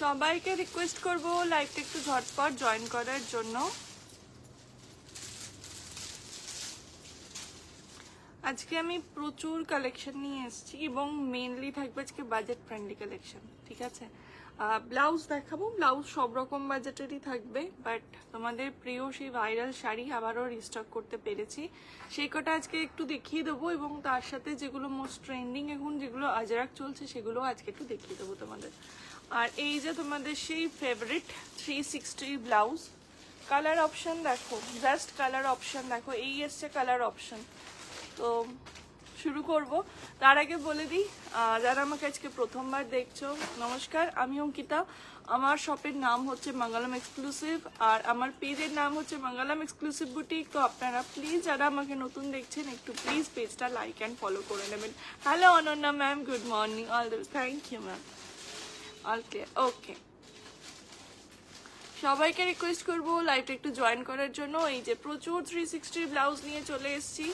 সবাইকে রিকোয়েস্ট করব লাইভটা একটু ঝটপট জয়েন করার জন্য। আজকে আমি প্রচুর কালেকশন নিয়ে এসেছি এবং মেইনলি থাকবে আজকে বাজেট ফ্রেন্ডলি কালেকশন, ঠিক আছে। ব্লাউজ দেখাবো, ব্লাউজ সব রকম বাজেটেরই থাকবে, বাট তোমাদের প্রিয় সেই ভাইরাল শাড়ি আবারও রিস্টক করতে পেরেছি, সেই কটা আজকে একটু দেখিয়ে দেবো এবং তার সাথে যেগুলো মোস্ট ট্রেন্ডিং এখন যেগুলো আজরাক চলছে সেগুলো আজকে একটু দেখিয়ে দেবো তোমাদের। আর এই যে তোমাদের সেই ফেভারিট 360 ব্লাউজ, কালার অপশন দেখো, জাস্ট কালার অপশন দেখো, এই এসছে কালার অপশন। তো শুরু করব, তার আগে বলে দিই যারা আমাকে আজকে প্রথমবার দেখছো, নমস্কার, আমি অঙ্কিতা। আমার শপের নাম হচ্ছে মঙ্গলম এক্সক্লুসিভ আর আমার পেজের নাম হচ্ছে মঙ্গলম এক্সক্লুসিভ বুটিক। তো আপনারা প্লিজ যারা আমাকে নতুন দেখছেন একটু প্লিজ পেজটা লাইক অ্যান্ড ফলো করে নেবেন। Hello Ananya ma'am, good morning, all the thank you ma'am, all clear, okay. সবাইকে রিকোয়েস্ট করবো লাইভটা একটু জয়েন করার জন্য। এই যে প্রচুর 360 ব্লাউজ নিয়ে চলে এসেছি,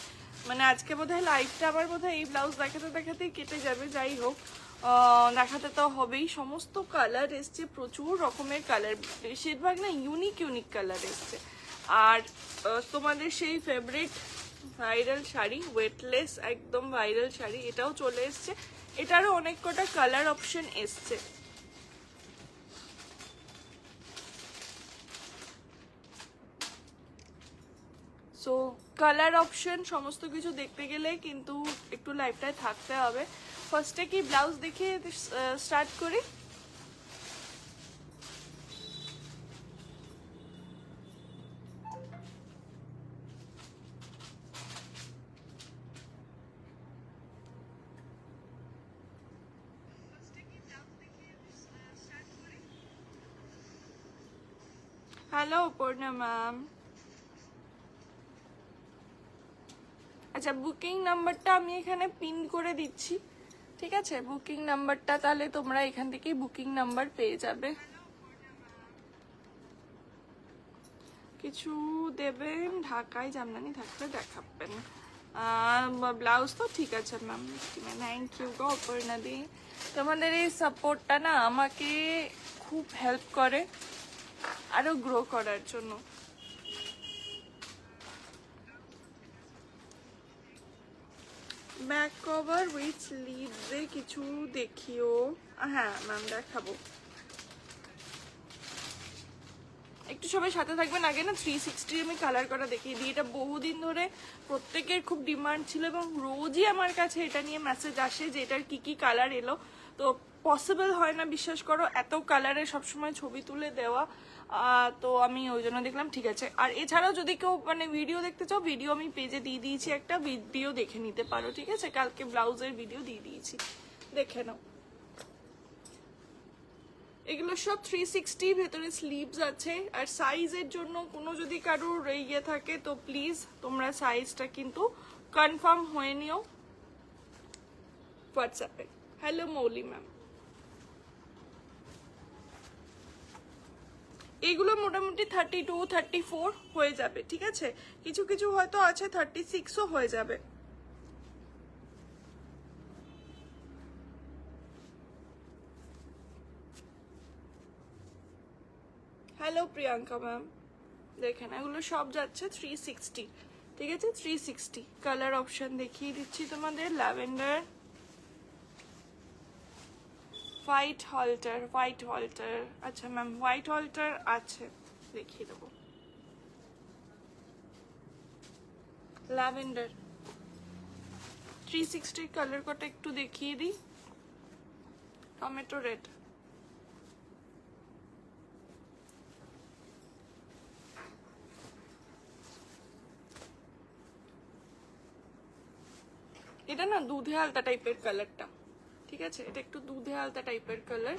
মানে আজকে বোধহয় লাইভটা আমার বোধহয় এই ব্লাউজ দেখাতে দেখাতেই কেটে যাবে, যাই হোক দেখাতে তো হবেই। সমস্ত কালার এসছে, প্রচুর রকমের কালার, বেশিরভাগ না ইউনিক ইউনিক কালার এসছে। আর তোমাদের সেই ফেভারিট ভাইরাল শাড়ি, ওয়েটলেস একদম ভাইরাল শাড়ি, এটাও চলে এসছে। এটারও অনেক কটা কালার অপশন এসছে। সো কালার অপশন সমস্ত কিছু দেখতে গেলে কিন্তু একটু লাইভটায় থাকতে হবে। ফার্স্টে কি ব্লাউজ দেখিয়ে স্টার্ট করি। হ্যালো পূর্ণা ম্যাম, আচ্ছা বুকিং নাম্বারটা আমি এখানে পিন করে দিচ্ছি, ঠিক আছে। বুকিং নাম্বারটা তাহলে তোমরা এখান থেকেই বুকিং নাম্বার পেয়ে যাবে। কিছু দেবেন, ঢাকায় জামদানি থাকলে দেখাবেন। ব্লাউজ তো ঠিক আছে ম্যাম, থ্যাংক ইউ গো অপর্ণা দি। তোমাদের এই সাপোর্টটা না আমাকে খুব হেল্প করে আরো গ্রো করার জন্য। ব্যাক কভার উইথ স্লিভসে কিছু দেখিও। হ্যাঁ ম্যাম দেখাবো, একটু সবাই সাথে থাকবেন। আগে না 360 আমি কালার করা দেখিয়ে দিই, এটা বহুদিন ধরে প্রত্যেকের খুব ডিমান্ড ছিল এবং রোজই আমার কাছে এটা নিয়ে মেসেজ আসে যে এটার কি কি কালার এলো। তো পসিবল হয় না, বিশ্বাস করো, এত কালারের সবসময় ছবি তুলে দেওয়া। তো আমি ওই জন্য দেখলাম ঠিক আছে। আর এছাড়াও যদি কেউ মানে ভিডিও দেখতে চাও, ভিডিও আমি পেজে দিয়ে দিয়েছি, একটা ভিডিও দেখে নিতে পারো, ঠিক আছে। কালকে ব্লাউজের ভিডিও দিয়ে দিয়েছি, দেখে নাও। এগুলো সব 360, ভেতরে স্লিভস আছে। আর সাইজের জন্য কোনো যদি কারোর ইয়ে থাকে তো প্লিজ তোমরা সাইজটা কিন্তু কনফার্ম হয়ে নিও হোয়াটসঅ্যাপে। হ্যালো মৌলি ম্যাম, এগুলো মোটামুটি 32, 34 হয়ে যাবে, ঠিক আছে। কিছু কিছু হয়তো আছে 36ও হয়ে যাবে। হ্যালো প্রিয়াঙ্কা ম্যাম, দেখেন এগুলো সব যাচ্ছে 360, ঠিক আছে। 360 কালার অপশন দেখিয়ে দিচ্ছি তোমাদের। Lavender, white Holter, white Holter, আচ্ছা ম্যাম হোয়াইট হল্টার আছে, দেখিয়ে দেবো। ল্যাভেন্ডার 360 কালার কটা একটু দেখিয়ে দিই। টমেটো রেড, এটা না দুধে আলতা টাইপের কালারটা, ঠিক আছে। এটা একটু দুধে আলতা টাইপের কালার।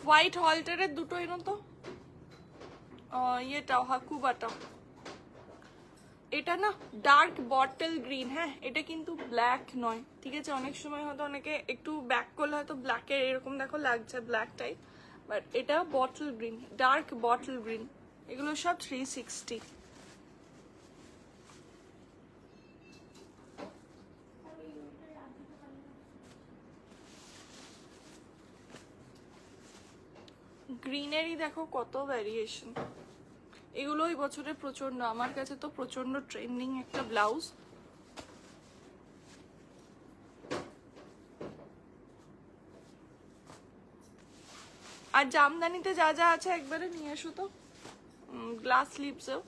হোয়াইট হল্টারের দুটো এনো তো, ইয়েটাও হাকুবাটাও। এটা না ডার্ক বটল গ্রিন, হ্যাঁ এটা কিন্তু ব্ল্যাক নয়, ঠিক আছে। অনেক সময় হয়তো অনেকে একটু ব্যাক করলে হয়তো ব্ল্যাকের এরকম দেখো লাগছে ব্ল্যাক টাইপ, বাট এটা bottle green, dark bottle green. এগুলো সব 360। গ্রিনেরই দেখো কত ভ্যারিয়েশন, এগুলো এই বছরে প্রচন্ড, আমার কাছে তো প্রচন্ড ট্রেন্ডিং একটা ব্লাউজ। আর জামদানিতে যা যা আছে একবারে নিয়ে এসো তো, গ্লাস স্লিভসেও।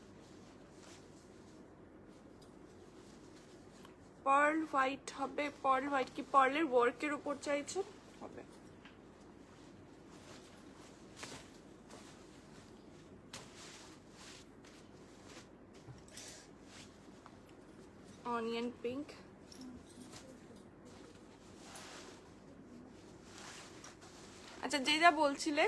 পার্ল হোয়াইট হবে, পার্ল হোয়াইট কি পার্লের ওয়ার্কের উপর চাইছো? হবে। অনিয়ন পিঙ্ক, আচ্ছা যে যা বলছিলে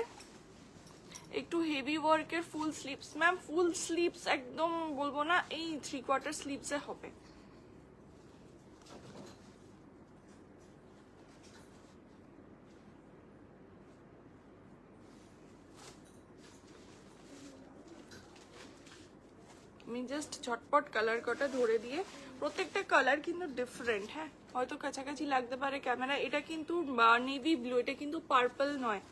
একটু হেভি ওয়ার্কের ফুল স্লিভস, ম্যাম ফুল স্লিভস একদম বলবো না, এই 3/4 স্লিভসে হবে। আমি জাস্ট ঝটপট কালার কটা ধরে দিয়ে, প্রত্যেকটা কালার কিন্তু ডিফারেন্ট, হ্যাঁ হয়তো কাছাকাছি লাগতে পারে ক্যামেরা। এটা কিন্তু নেভি ব্লু, এটা কিন্তু পার্পল নয়,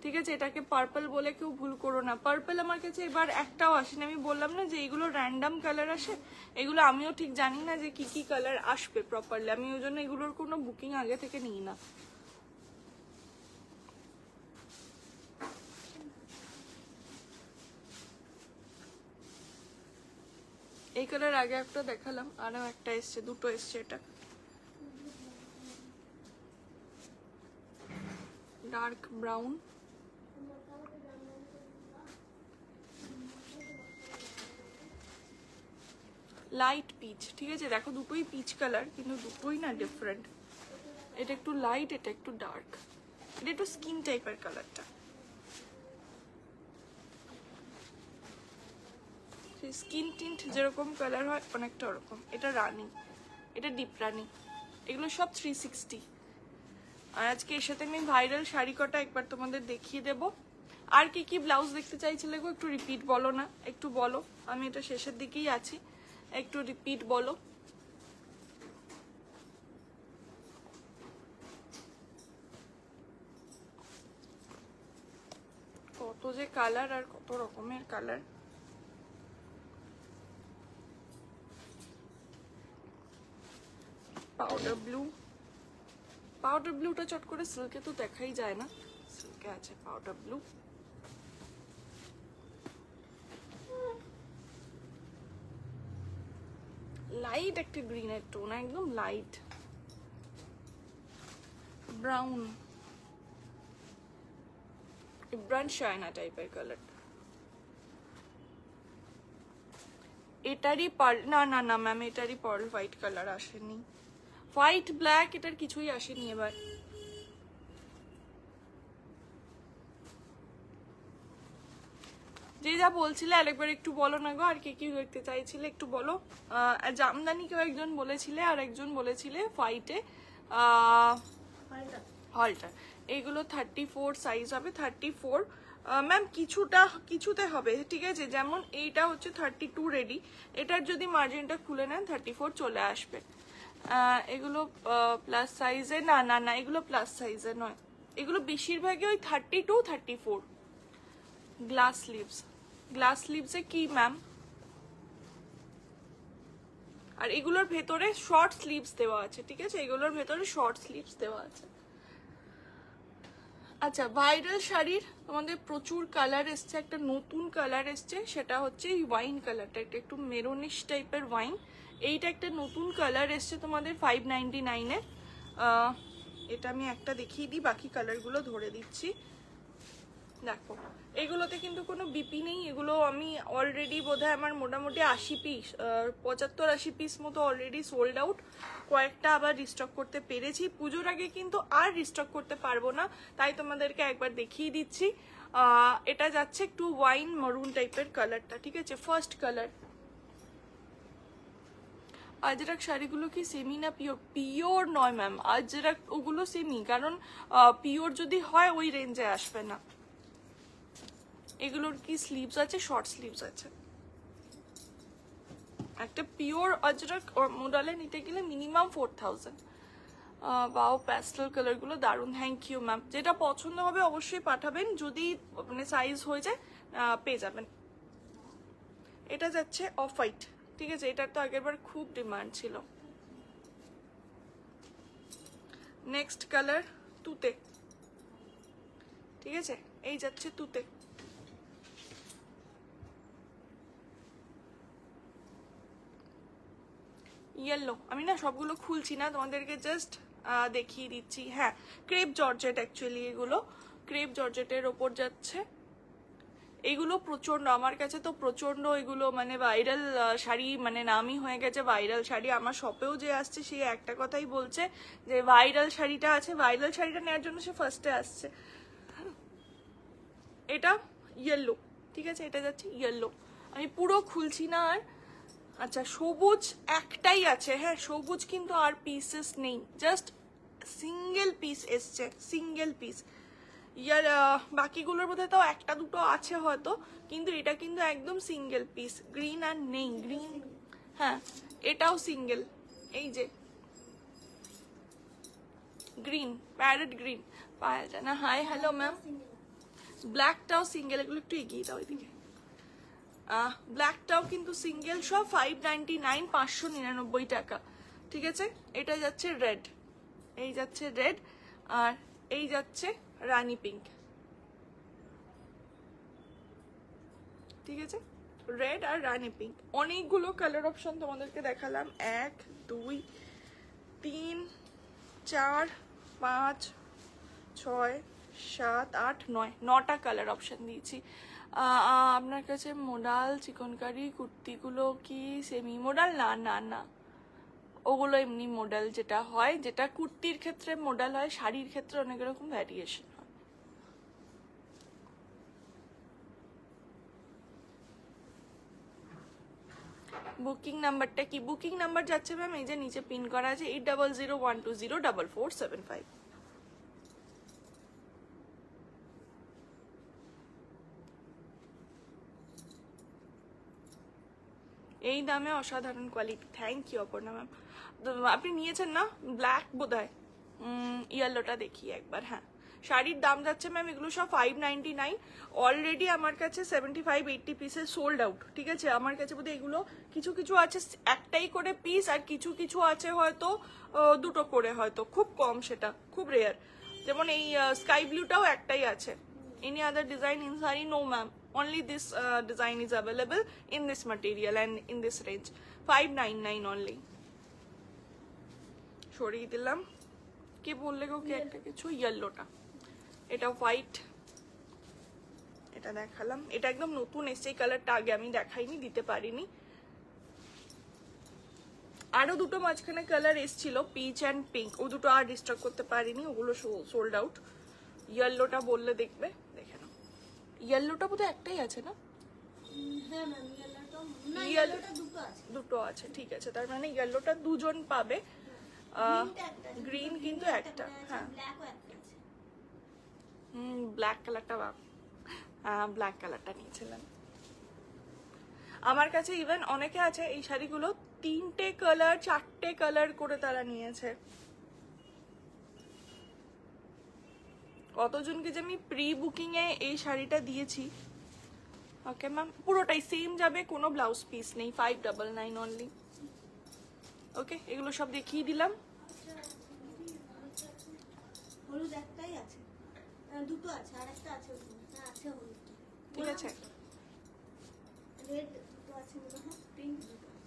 ঠিক আছে? এটাকে পার্পল বলে কেউ ভুল করো না। পার্পল আমার কাছে এবার একটাও আসেনি, আমি বললাম না যে এগুলো র্যান্ডাম কালার আসে, এগুলো আমিও ঠিক জানি না যে কি কি কালার আসবে প্রপারলি, আমি ওই জন্য এগুলোর কোনো বুকিং আগে থেকে নিই না। এই কালার আগে একটা দেখালাম, আরো একটা এসছে, দুটো এসছে, এটা ডার্ক ব্রাউন, লাইট পিচ, ঠিক আছে? দেখো দুটোই পিচ কালার, কিন্তু দুটোই না ডিফারেন্ট, এটা একটু লাইট, এটা একটু ডার্ক, এটা একটু স্কিন টাইপের কালারটা, স্কিন টিন্ট যেরকম কালার হয় অনেকটা ওরকম। এটা রানি, এটা ডিপ রানি, এগুলো সব 360। আর আজকে এর সাথে আমি ভাইরাল শাড়ি কটা একবার তোমাদের দেখিয়ে দেব। আর কি কি ব্লাউজ দেখতে চাইছিলে গো, একটু রিপিট বলো না, একটু বলো, আমি এটা শেষের দিকেই আছি, একটু রিপিট বলো। কত যে কালার আর কত রকমের কালার। পাউডার ব্লু, পাউডার ব্লুটা চট করে সিল্কে তো দেখাই যায় না, সিল্কে আছে পাউডার ব্লু। লাইট একটা গ্রিনের টোন, একদম লাইট ব্রাউন, ব্রাউন শাইনা টাইপের কালার। এটারই পার্ল, না না না ম্যাম, এটারই পার্ল হোয়াইট কালার আসেনি, হোয়াইট ব্ল্যাক এটার কিছুই আসেনি এবার। যে যা বলছিলে আরেকবার একটু বলো না গো, আর কি কি দেখতে চাইছিলে একটু বলো। জামদানি কেউ একজন বলেছিলে, আর একজন বলেছিলে হোয়াইটে হলটার, এইগুলো 34 সাইজ হবে, 34 ম্যাম কিছুতে হবে, ঠিক আছে? যেমন এইটা হচ্ছে 32 রেডি, এটার যদি মার্জিনটা খুলে নেন 34 চলে আসবে। এগুলো প্লাস সাইজে, না না না এগুলো প্লাস সাইজে নয়, এগুলো বেশিরভাগই ওই 32 34। গ্লাস স্লিভস, গ্লাস স্লিভসে কি ম্যাম? আর এগুলোর ভেতরে শর্ট স্লিভস দেওয়া আছে, ঠিক আছে? এগুলোর ভেতরে শর্ট স্লিভস দেওয়া আছে। আচ্ছা ভাইরাল শাড়ির তোমাদের প্রচুর কালার এসছে, একটা নতুন কালার এসছে, সেটা হচ্ছে এই ওয়াইন কালারটা, এটা একটু মেরুনিশ টাইপের ওয়াইন, এইটা একটা নতুন কালার এসছে তোমাদের 599-এর। এটা আমি একটা দেখিয়ে দিই, বাকি কালারগুলো ধরে দিচ্ছি। দেখো এগুলোতে কিন্তু কোনো বিপি নেই, এগুলো আমি অলরেডি বোধহয় আমার মোটামুটি 80 পিস 75-80 পিস মতো অলরেডি সোল্ড আউট, কয়েকটা আবার রিস্টক করতে পেরেছি, পুজোর আগে কিন্তু আর রিস্টক করতে পারবো না, তাই তোমাদেরকে একবার দেখিয়ে দিচ্ছি। এটা যাচ্ছে একটু ওয়াইন মারুন টাইপের কালারটা, ঠিক আছে? First colour. আজরাক শাড়িগুলো কি সেমি না পিওর? পিওর নয় ম্যাম, আজরাক ওগুলো সেমি, কারণ পিওর যদি হয় ওই রেঞ্জে আসবে না। এগুলোর কি স্লিভস আছে? শর্ট স্লিভস আছে। একটা পিওর আজরাক মডেলে নিতে গেলে মিনিমাম 4000। বাও প্যাস্টেল কালারগুলো দারুণ, থ্যাংক ইউ ম্যাম। যেটা পছন্দ হবে অবশ্যই পাঠাবেন, যদি মানে সাইজ হয়ে যায় পেয়ে যাবেন। এটা যাচ্ছে অফ হোয়াইট, ঠিক আছে, এটার তো আগেরবার খুব ডিমান্ড ছিল। নেক্সট কালার তুতে, ঠিক আছে, এই যাচ্ছে তুতে। ইয়েলো, আমি না সবগুলো খুলছি না, তোমাদেরকে জাস্ট দেখিয়ে দিচ্ছি। হ্যাঁ, ক্রেপ জর্জেট, অ্যাকচুয়ালি এগুলো ক্রেপ জর্জেটের ওপর যাচ্ছে। এগুলো প্রচন্ড, আমার কাছে তো প্রচন্ড এগুলো মানে ভাইরাল শাড়ি, মানে নামই হয়ে গেছে ভাইরাল শাড়ি। আমার শপেও যে আসছে সে একটা কথাই বলছে যে ভাইরাল শাড়িটা আছে, ভাইরাল শাড়িটা নেওয়ার জন্য সে ফার্স্টে আসছে। এটা ইয়েলো, ঠিক আছে, এটা যাচ্ছে ইয়েলো, আমি পুরো খুলছি না আর। আচ্ছা, সবুজ একটাই আছে, হ্যাঁ সবুজ কিন্তু আর পিসেস নেই, জাস্ট সিঙ্গেল পিস এসছে, সিঙ্গেল পিস। ইয়ার বাকিগুলোর মধ্যে তাও একটা দুটো আছে হয়তো, কিন্তু এটা কিন্তু একদম সিঙ্গেল পিস। গ্রিন আর নেই, গ্রিন, হ্যাঁ এটাও সিঙ্গেল, এই যে green, parrot green. Payel Jana, hi hello ma'am. ব্ল্যাকটাও সিঙ্গেল, এগুলো একটু এগিয়ে দাও এদিকে। ব্ল্যাকটাও কিন্তু সিঙ্গেল, সব 599, 599 টাকা, ঠিক আছে। এটা যাচ্ছে রেড, এই যাচ্ছে রেড, আর এই যাচ্ছে রানী পিঙ্ক, ঠিক আছে, রেড আর রানী পিঙ্ক। অনেকগুলো কালার অপশন তোমাদেরকে দেখালাম, 1 2 3 4 5 6 7 8 9, 9টা কালার অপশন দিয়েছি। আপনার কাছে মোডাল চিকনকারি কুর্তিগুলো কি সেমি মোডাল? না না না, ওগুলো এমনি মোডাল যেটা হয়, যেটা কুর্তির ক্ষেত্রে মোডাল হয়, শাড়ির ক্ষেত্রে অনেক রকম ভ্যারিয়েশন হয়। বুকিং নাম্বারটা কি? বুকিং নাম্বার যাচ্ছে ম্যাম এই যে নিচে পিন করা আছে, 8001204475। এই দামে অসাধারণ quality, thank you Aparna ma'am. আপনি নিয়েছেন না ব্ল্যাক বোধহয়, ইয়েলোটা দেখি একবার। হ্যাঁ, শাড়ির দাম যাচ্ছে ম্যাম এগুলো সব 599। অলরেডি আমার কাছে 75-80 পিসের সোল্ড আউট, ঠিক আছে। আমার কাছে বোধহয় এগুলো কিছু কিছু আছে একটাই করে পিস, আর কিছু কিছু আছে হয়তো দুটো করে, হয়তো খুব কম, সেটা খুব রেয়ার। যেমন এই স্কাই ব্লুটাও একটাই আছে। Any other design in sari? No ma'am, only this design is available in this material and in this range, 599 only. সরিয়ে দিলাম। কে বললে গো, কে একটা কিছু? ইয়েলোটা, এটা হোয়াইট, এটা দেখালাম, এটা একদম নতুন এসছে, এই কালারটা আগে আমি দেখাইনি, দিতে পারিনি। আরো দুটো মাঝখানে কালার এসছিল, পিচ অ্যান্ড পিঙ্ক, ও দুটো আর ডিস্টার্ব করতে পারিনি, ওগুলো সোল্ড আউট। ইয়েলোটা বললে দেখবে, দেখে নাও। ইয়েলোটা বোধহয় একটাই আছে না? দুটো আছে, ঠিক আছে, তার মানে ইয়েলোটা দুজন পাবে, গ্রিন কিন্তু একটা। হ্যাঁ, ব্ল্যাক কালারটা, ব্ল্যাক কালারটা নিয়েছিলাম। আমার কাছে ইভেন অনেকে আছে এই শাড়িগুলো 3টে কালার 4টে কালার করে তারা নিয়েছে। কতজনকে যে আমি প্রি বুকিং এ এই শাড়িটা দিয়েছি। ওকে ম্যাম, পুরোটাই সেম যাবে, কোনো ব্লাউজ পিস নেই, 599 অনলি। ওকে, এগুলো সব দেখিয়ে দিলাম। হলুদ একটাই আছে, দুটো আছে, আর একটা আছে, আছে হলুদ, ঠিক আছে, রেড দুটো আছে, পিঙ্ক দুটো আছে,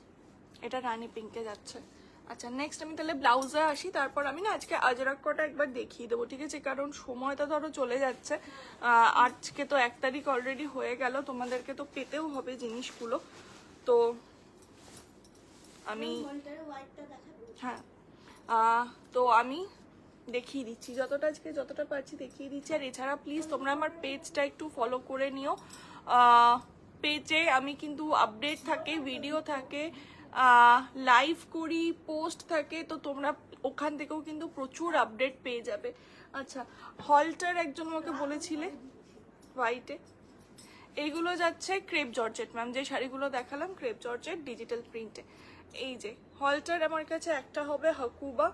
এটা রানী পিঙ্কে যাচ্ছে। আচ্ছা, নেক্সট আমি তাহলে ব্লাউজে আসি, তারপর আমি না আজকে আজরাক কটা একবার দেখিয়ে দেবো, ঠিক আছে, কারণ সময়টা ধরো চলে যাচ্ছে। আজকে তো 1 তারিখ অলরেডি হয়ে গেল, তোমাদেরকে তো পেতেও হবে জিনিসগুলো। তো আমি, হ্যাঁ, তো আমি দেখিয়ে দিচ্ছি যতটা, আজকে যতটা পারছি দেখিয়ে দিচ্ছি। আর এছাড়া প্লিজ তোমরা আমার পেজটা একটু ফলো করে নিও। পেজে আমি কিন্তু আপডেট থাকে, ভিডিও থাকে, লাইভ করি, পোস্ট থাকে, তো তোমরা ওখান থেকেও কিন্তু প্রচুর আপডেট পেয়ে যাবে। আচ্ছা, হলটার একজন আমাকে বলেছিলে হোয়াইটে, এইগুলো যাচ্ছে ক্রেপ জর্জেট ম্যাম, যে শাড়িগুলো দেখালাম ক্রেপ জর্জেট ডিজিটাল প্রিন্টে। এই যে হলটার আমার কাছে একটা হবে হাকুবা,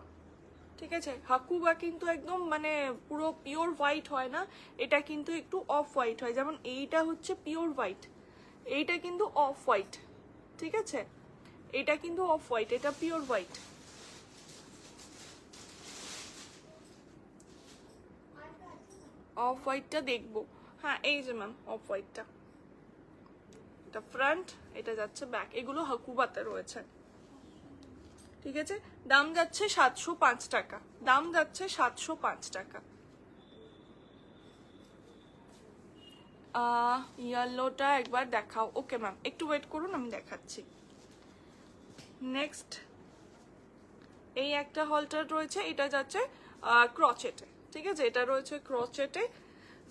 ঠিক আছে, হাকুবা কিন্তু একদম মানে পুরো পিওর হোয়াইট হয় না, এটা কিন্তু একটু অফ হোয়াইট হয়, যেমন এইটা হচ্ছে পিওর হোয়াইট, এইটা কিন্তু অফ হোয়াইট, ঠিক আছে, এটা কিন্তু অফ হোয়াইট, এটা পিওর হোয়াইট। অফ হোয়াইটটা দেখবো, হ্যাঁ এই যে ম্যাম অফ হোয়াইটটা, এটা ফ্রন্ট, এটা যাচ্ছে ব্যাক, এগুলো হাকুবাতে রয়েছে, ঠিক আছে। দাম যাচ্ছে 705 টাকা, দাম যাচ্ছে 705 টাকা। ইয়েলোটা একবার দেখাও। ওকে ম্যাম, একটু ওয়েট করুন, আমি দেখাচ্ছি। নেক্সট এই একটা হলটার রয়েছে, এটা যাচ্ছে ক্রচেটে, ঠিক আছে, এটা রয়েছে ক্রচেটে,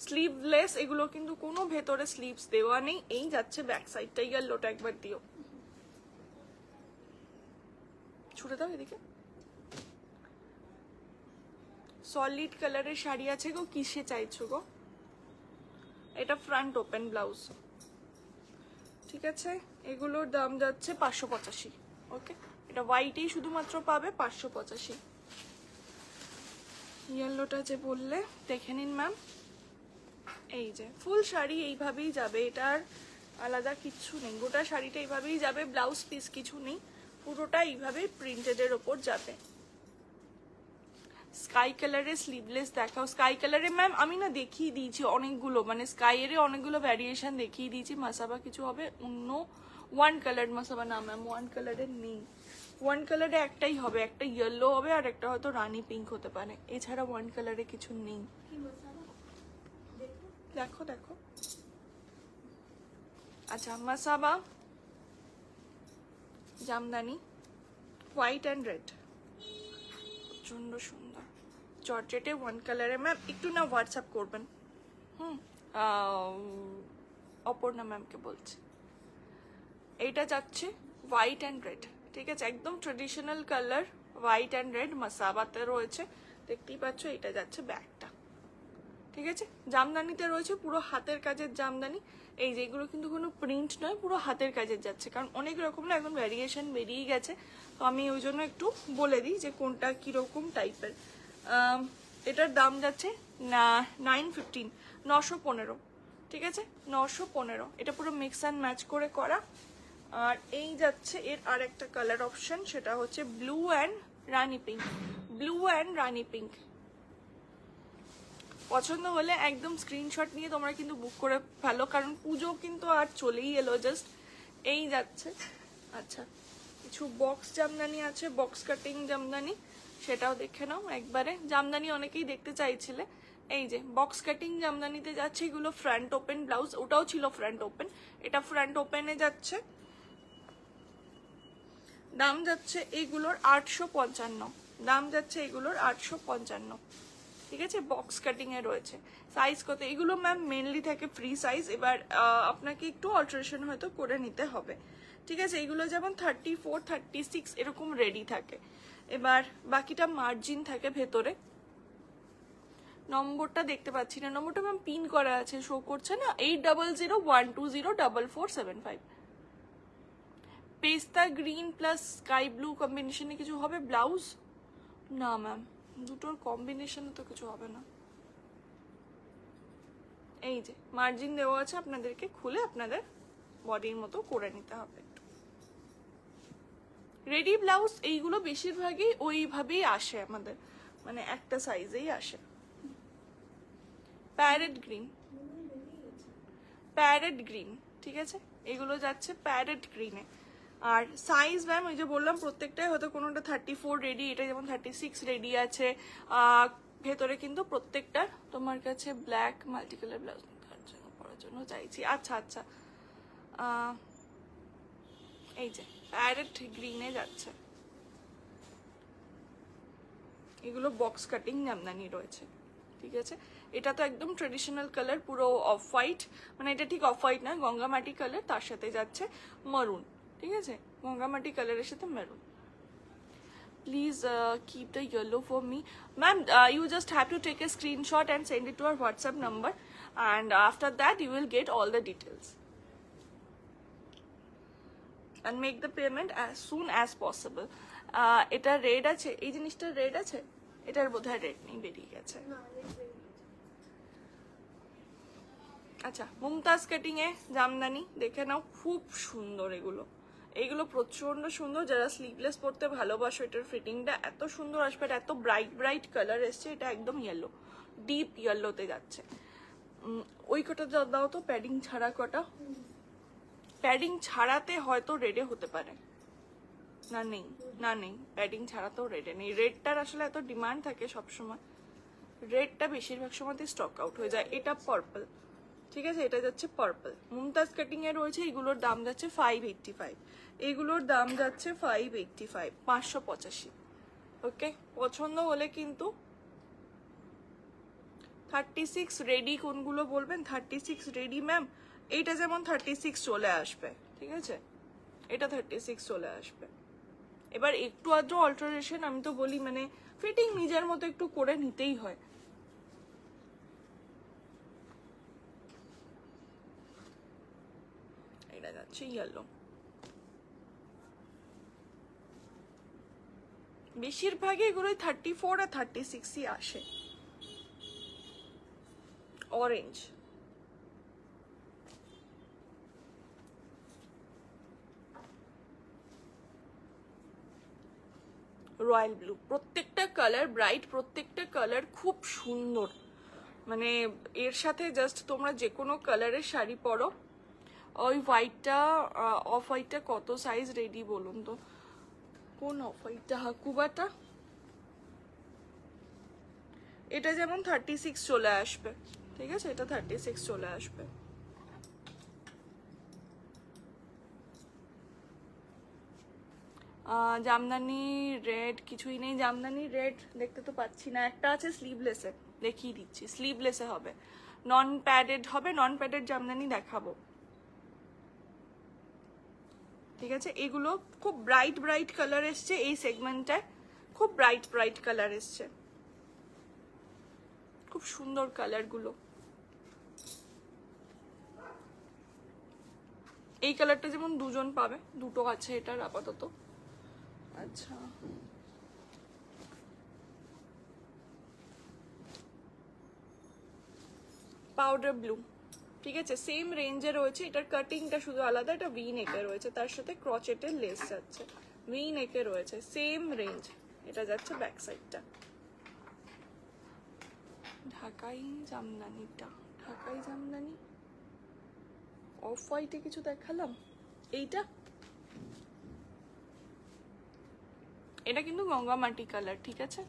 স্লিভলেস, এগুলো কিন্তু কোনো ভেতরে স্লিভস দেওয়া নেই। এই যাচ্ছে ব্যাক সাইডটা, ইয়েলোটা একবার দিও, ছুটে দাও এদিকে। সলিড কালারের শাড়ি আছে গো, কিসে চাইছো গো? এটা ফ্রন্ট ওপেন ব্লাউজ, ঠিক আছে, এগুলোর দাম যাচ্ছে 585। ওকে, এটা হোয়াইটেই শুধুমাত্র পাবে 585। ইয়েলোটা যে বললে দেখে নিন ম্যাম, এই যে ফুল শাড়ি এইভাবেই যাবে, এটার আলাদা কিচ্ছু নেই, গোটা শাড়িটা এইভাবেই যাবে, ব্লাউজ পিস কিছু নেই, পুরোটা এইভাবে প্রিন্টেডের ওপর যাবে। স্কাই কালারের স্লিভলেস দেখাও। স্কাই কালারে ম্যাম আমি না দেখিয়ে দিয়েছি অনেকগুলো, মানে স্কাইয়ের অনেকগুলো ভ্যারিয়েশন দেখিয়ে দিয়েছি। মাসাবা কিছু হবে অন্য ওয়ান কালার মাসাবা না ম্যাম, ওয়ান কালারের নেই, ওয়ান কালারে একটাই হবে, একটা ইয়েলো হবে আর একটা হয়তো রানী পিঙ্ক হতে পারে, এছাড়া ওয়ান কালারে কিছু নেই। দেখো দেখো, আচ্ছা Masaba Jamdani white and red, প্রচন্ড সুন্দর জর্জেটে ওয়ান কালারে। ম্যাম একটু না হোয়াটসঅ্যাপ করবেন, অপর্ণা ম্যামকে বলছি। এইটা যাচ্ছে হোয়াইট অ্যান্ড রেড, ঠিক আছে, একদম traditional colour, white and red মাসাবাতে রয়েছে, দেখতেই পাচ্ছ। এটা যাচ্ছে ব্যাগটা, ঠিক আছে। জামদানিতে রয়েছে পুরো হাতের কাজের জামদানি, এই যে এগুলো কিন্তু কোনো প্রিন্ট নয়, পুরো হাতের কাজের যাচ্ছে, কারণ অনেক রকম না এখন ভ্যারিয়েশন বেরিয়ে গেছে, তো আমি ওই জন্য একটু বলে দিই যে কোনটা কিরকম টাইপের। এটার দাম যাচ্ছে 915, 915, ঠিক আছে, 915। এটা পুরো মিক্স অ্যান্ড ম্যাচ করে করা। আর এই যাচ্ছে এর আর একটা কালার অপশন, সেটা হচ্ছে blue and Rani pink, blue and Rani pink. পছন্দ হলে একদম স্ক্রিনশট নিয়ে তোমরা কিন্তু বুক করে ফেলো, কারণ পুজো কিন্তু আর চলেই এলো জাস্ট। এই যাচ্ছে, আচ্ছা কিছু বক্স জামদানি আছে, বক্স কাটিং জামদানি, সেটাও দেখে নাও একবারে। জামদানি অনেকেই দেখতে চাইছিলে, এই যে বক্স কাটিং জামদানিতে যাচ্ছে, এগুলো ফ্রন্ট ওপেন ব্লাউজ, ওটাও ছিল ফ্রন্ট ওপেন, এটা ফ্রন্ট ওপেনে যাচ্ছে। দাম যাচ্ছে এইগুলোর 855, দাম যাচ্ছে এগুলোর 855, ঠিক আছে, বক্স কাটিং এ রয়েছে। সাইজ কত? এগুলো ম্যাম মেনলি থাকে ফ্রি সাইজ, এবার আপনাকে একটু অল্টারেশন হয়তো করে নিতে হবে, ঠিক আছে। এগুলো যেমন 34, 36 এরকম রেডি থাকে, এবার বাকিটা মার্জিন থাকে ভেতরে। নম্বরটা দেখতে পাচ্ছি না, নম্বরটা ম্যাম পিন করা আছে, শো করছে না, 8001204475। পেস্তা গ্রিন প্লাস স্কাই ব্লু কম্বিনেশনে কিছু হবে ব্লাউজ? না ম্যাম, দুটোর কম্বিনেশনে তো কিছু হবে না। এই যে মার্জিন দেওয়া আছে, আপনাদেরকে খুলে আপনাদের বডির মতো করে নিতে হবে। রেডি ব্লাউজ এইগুলো বেশিরভাগই ওইভাবেই আসে আমাদের, মানে একটা সাইজেই আসে। প্যারেট গ্রিন, প্যারেট গ্রিন, ঠিক আছে, এগুলো যাচ্ছে প্যারেট গ্রিনে। আর সাইজ ম্যাম ওই যে বললাম প্রত্যেকটাই হয়তো কোনোটা 34 রেডি, এটা যেমন 36 রেডি আছে। ভেতরে কিন্তু প্রত্যেকটা তোমার কাছে ব্ল্যাক মাল্টি কালার ব্লাউজ পরার জন্য চাইছি। আচ্ছা আচ্ছা, এই যে প্যারেট গ্রিনে যাচ্ছে, এগুলো বক্স কাটিং জামদানি রয়েছে, ঠিক আছে। এটা তো একদম ট্রেডিশনাল কালার, পুরো অফ হোয়াইট, মানে এটা ঠিক অফ হোয়াইট না, গঙ্গামাটি কালার, তার সাথে যাচ্ছে মারুন, ঠিক আছে, গঙ্গামাটি কালারের সাথে maroon. Please keep the yellow for me. Ma'am, you just have to take a screenshot and send it to our WhatsApp number, and after that you will get all the details and make the payment as soon as possible. এটা red আছে, এই জিনিসটা red আছে, এটার বোধহয় red নেই, বেরিয়ে গেছে। না রেড বেরিয়ে গেছে। আচ্ছা, মুমতাজ কাটিং এ জামদানি দেখে নাও, খুব সুন্দর এগুলো। এইগুলো প্রচন্ড সুন্দর, যারা স্লিভলেস পরতে ভালোবাসো এটার ফিটিংটা এত সুন্দর আসবে। এত ব্রাইট ব্রাইট কালার এসছে, এটা একদম ইয়েলো, ডিপ ইয়েলোতে যাচ্ছে। ওই কটা দাও তো, প্যাডিং ছাড়া কটা। প্যাডিং ছাড়াতে হয়তো রেডে হতে পারে, না নেই, না নেই, প্যাডিং ছাড়াতেও রেডে নেই। রেডটার আসলে এত ডিমান্ড থাকে সবসময়, রেডটা বেশিরভাগ সময়তে স্টক আউট হয়ে যায়। এটা পার্পল, ঠিক আছে, এটা যাচ্ছে পার্পল। মুমতাজ কাটিং এ রয়েছে, এগুলোর দাম যাচ্ছে 585, এইগুলোর দাম যাচ্ছে 585, 585। ওকে, পছন্দ হলে কিন্তু 36 রেডি কোনগুলো বলবেন? 36 রেডি ম্যাম, এইটা যেমন 36 চলে আসবে, ঠিক আছে, এটা 36 চলে আসবে। এবার একটু আধটু অল্টারেশন আমি তো বলি, মানে ফিটিং নিজের মতো একটু করে নিতেই হয়। এটা যাচ্ছে ইয়েলো, বেশিরভাগই এগুলোই 34 আর 36ই আসে। অরেঞ্জ, রয়্যাল ব্লু, প্রত্যেকটা কালার ব্রাইট, প্রত্যেকটা কালার খুব সুন্দর। মানে এর সাথে জাস্ট তোমরা যে কোনো কালারের শাড়ি পরো। ওই হোয়াইটটা, অফ হোয়াইটটা কত সাইজ রেডি বলুন তো? কোন অফ হোয়াইটটা? হাকুবাটা, এটা যেমন 36 চলে আসবে, ঠিক আছে, এটা 36 চলে আসবে। জামদানি রেড কিছুই নেই, জামদানি রেড দেখতে তো পাচ্ছি না। একটা আছে স্লিভলেসে, দেখিয়ে দিচ্ছি, স্লিভলেসে হবে, নন প্যাডেড হবে, নন প্যাডেড জামদানি দেখাবো, ঠিক আছে। এগুলো খুব ব্রাইট ব্রাইট কালার এসছে এই সেগমেন্টটায়, খুব ব্রাইট ব্রাইট কালার এসছে, খুব সুন্দর কালারগুলো। এই কালারটা যেমন দুজন পাবে, দুটো আছে এটার আপাতত। আচ্ছা, পাউডার ব্লু, ঠিক আছে, সেম রেঞ্জে রয়েছে। এটার কাটিংটা শুধু আলাদা, এটা ভি নেকে রয়েছে, তার সাথে ক্রচেটের লেস যাচ্ছে, ভি নেকে রয়েছে, সেম রেঞ্জ। এটা যাচ্ছে ব্যাক সাইডটা। ঢাকাই জামদানিটা, ঢাকাই জামদানি অফ হোয়াইটে কিছু দেখালাম, এইটা, এটা কিন্তু গঙ্গা মাটি কালার, ঠিক আছে।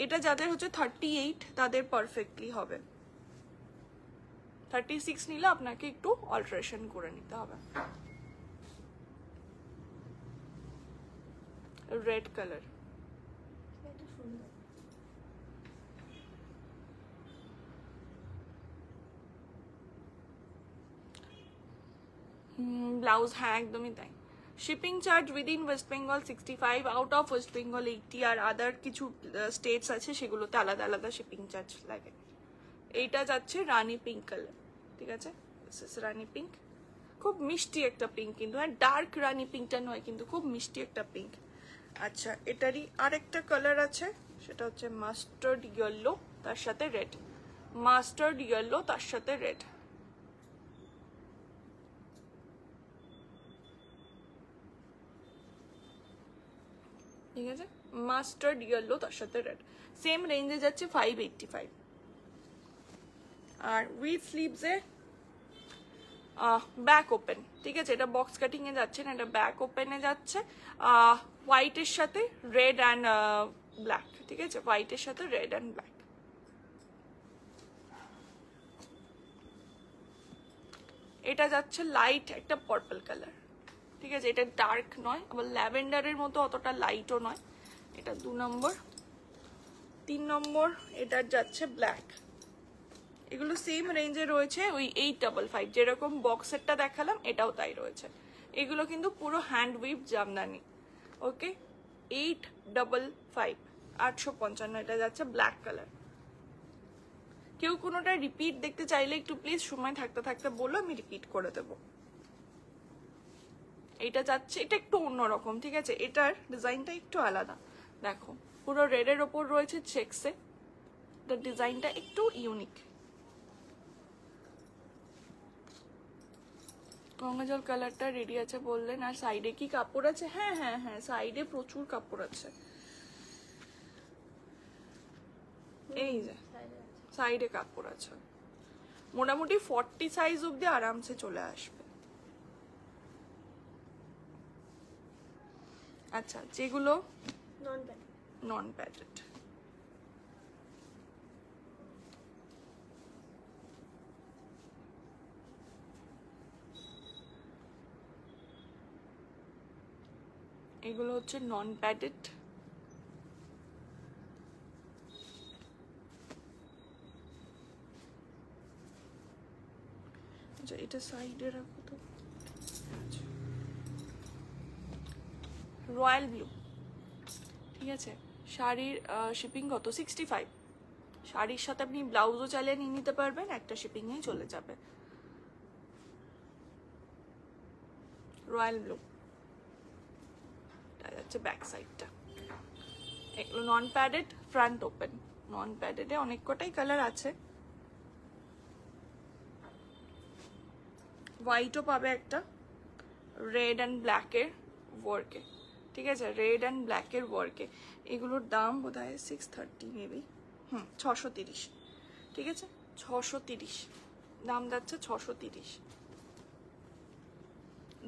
এটা যাদের হচ্ছে 38 তাদের পারফেক্টলি হবে, 36 নিলে আপনাকে একটু অল্টারেশন করে নিতে হবে। রেড কালার, এটা সুন্দর। ব্লাউজ, হ্যাঁ একদমই তাই। Shipping charge within West Bengal 65, out of West Bengal 80, আর আদার কিছু স্টেটস আছে সেগুলোতে আলাদা আলাদা শিপিং চার্জ লাগে। এইটা যাচ্ছে রানী পিঙ্ক কালার, ঠিক আছে, রানী পিঙ্ক, খুব মিষ্টি একটা পিঙ্ক কিন্তু, হ্যাঁ ডার্ক রানী পিঙ্কটা নয় কিন্তু, খুব মিষ্টি একটা পিঙ্ক। আচ্ছা, এটারই আরেকটা কালার আছে, সেটা হচ্ছে মাস্টার্ড ইয়েলো তার সাথে রেড, মাস্টার্ড ইয়েলো তার সাথে রেড। ঠিক আছে, মাস্টার্ড ইয়েলো তার সাথে রেড, সেম রেঞ্জে যাচ্ছে 585। আর উইথ স্লিভসে ব্যাক ওপেন, ঠিক আছে, এটা বক্স কাটিং এ যাচ্ছে না, এটা ব্যাক ওপেনে যাচ্ছে, হোয়াইটের সাথে রেড অ্যান্ড ব্ল্যাক, ঠিক আছে, হোয়াইটের সাথে রেড অ্যান্ড ব্ল্যাক। এটা যাচ্ছে লাইট একটা পার্পল কালার, ঠিক আছে, এটা ডার্ক নয়, আবার ল্যাভেন্ডারের মতো অতটা লাইটও নয়। এটা 2 নম্বর। 3 নম্বর এটার যাচ্ছে ব্ল্যাক। এগুলো সেম রেঞ্জে রয়েছে, ওই 855, যেরকম বক্সেরটা দেখালাম এটাও তাই রয়েছে। এগুলো কিন্তু পুরো হ্যান্ড উইভ জামদানি। ওকে, 855, 855, এটা যাচ্ছে ব্ল্যাক কালার। কেউ কোনোটা রিপিট দেখতে চাইলে একটু প্লিজ সময় থাকতে থাকতে বলো, আমি রিপিট করে দেবো। এইটা যাচ্ছে, এটা একটু অন্যরকম, ঠিক আছে, এটার ডিজাইনটা একটু আলাদা। দেখো পুরো রেডের ওপর রয়েছে চেকসে, ডিজাইনটা একটু ইউনিক। গঙ্গা জল কালারটা রেডি আছে বললেন। আর সাইডে কি কাপড় আছে? হ্যাঁ হ্যাঁ হ্যাঁ, সাইডে প্রচুর কাপড় আছে। এই যে সাইডে কাপড় আছে, মোটামুটি 40 সাইজ অব্দি আরামসে চলে আসবে। আচ্ছা, যেগুলো নন প্যাডেড, এগুলো হচ্ছে নন প্যাডেড। আচ্ছা, এটা সাইডে রাখো তো। রয়্যাল ব্লু, ঠিক আছে। শাড়ির শিপিং কত? 65। শাড়ির সাথে আপনি ব্লাউজও চালিয়ে নিয়ে নিতে পারবেন, একটা শিপিংয়েই চলে যাবে। রয়্যাল ব্লু, এটা যাচ্ছে ব্যাক সাইডটা। এগুলো নন প্যাডেড, ফ্রন্ট ওপেন। নন প্যাডেডে অনেক কটাই কালার আছে। হোয়াইটও পাবে একটা, রেড অ্যান্ড ব্ল্যাকের ওয়ার্কে, ঠিক আছে, রেড অ্যান্ড ব্ল্যাকের ওয়ার্কে। এগুলোর দাম বোধ হয় 630 মেবি, 630, ঠিক আছে, 630 দাম যাচ্ছে, 630।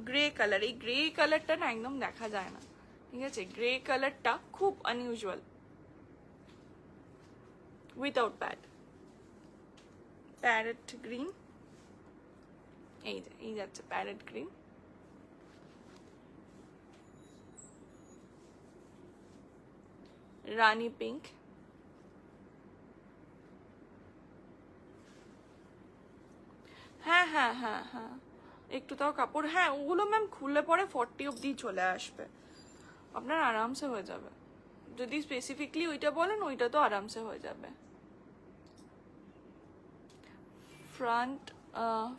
গ্রে কালার, এই গ্রে কালারটা না একদম দেখা যায় না, ঠিক আছে, গ্রে কালারটা খুব unusual. Without pad, parrot green, এই যাচ্ছে প্যারেট গ্রিন। রানী পিঙ্ক, হ্যাঁ হ্যাঁ হ্যাঁ হ্যাঁ, একটু তাও কাপড়, হ্যাঁ ওগুলো ম্যাম খুললে পরে 40 অব্দি চলে আসবে, আপনার আরামসে হয়ে যাবে। যদি স্পেসিফিকলি ওইটা বলেন, ওইটা তো আরামসে হয়ে যাবে। ফ্রন্ট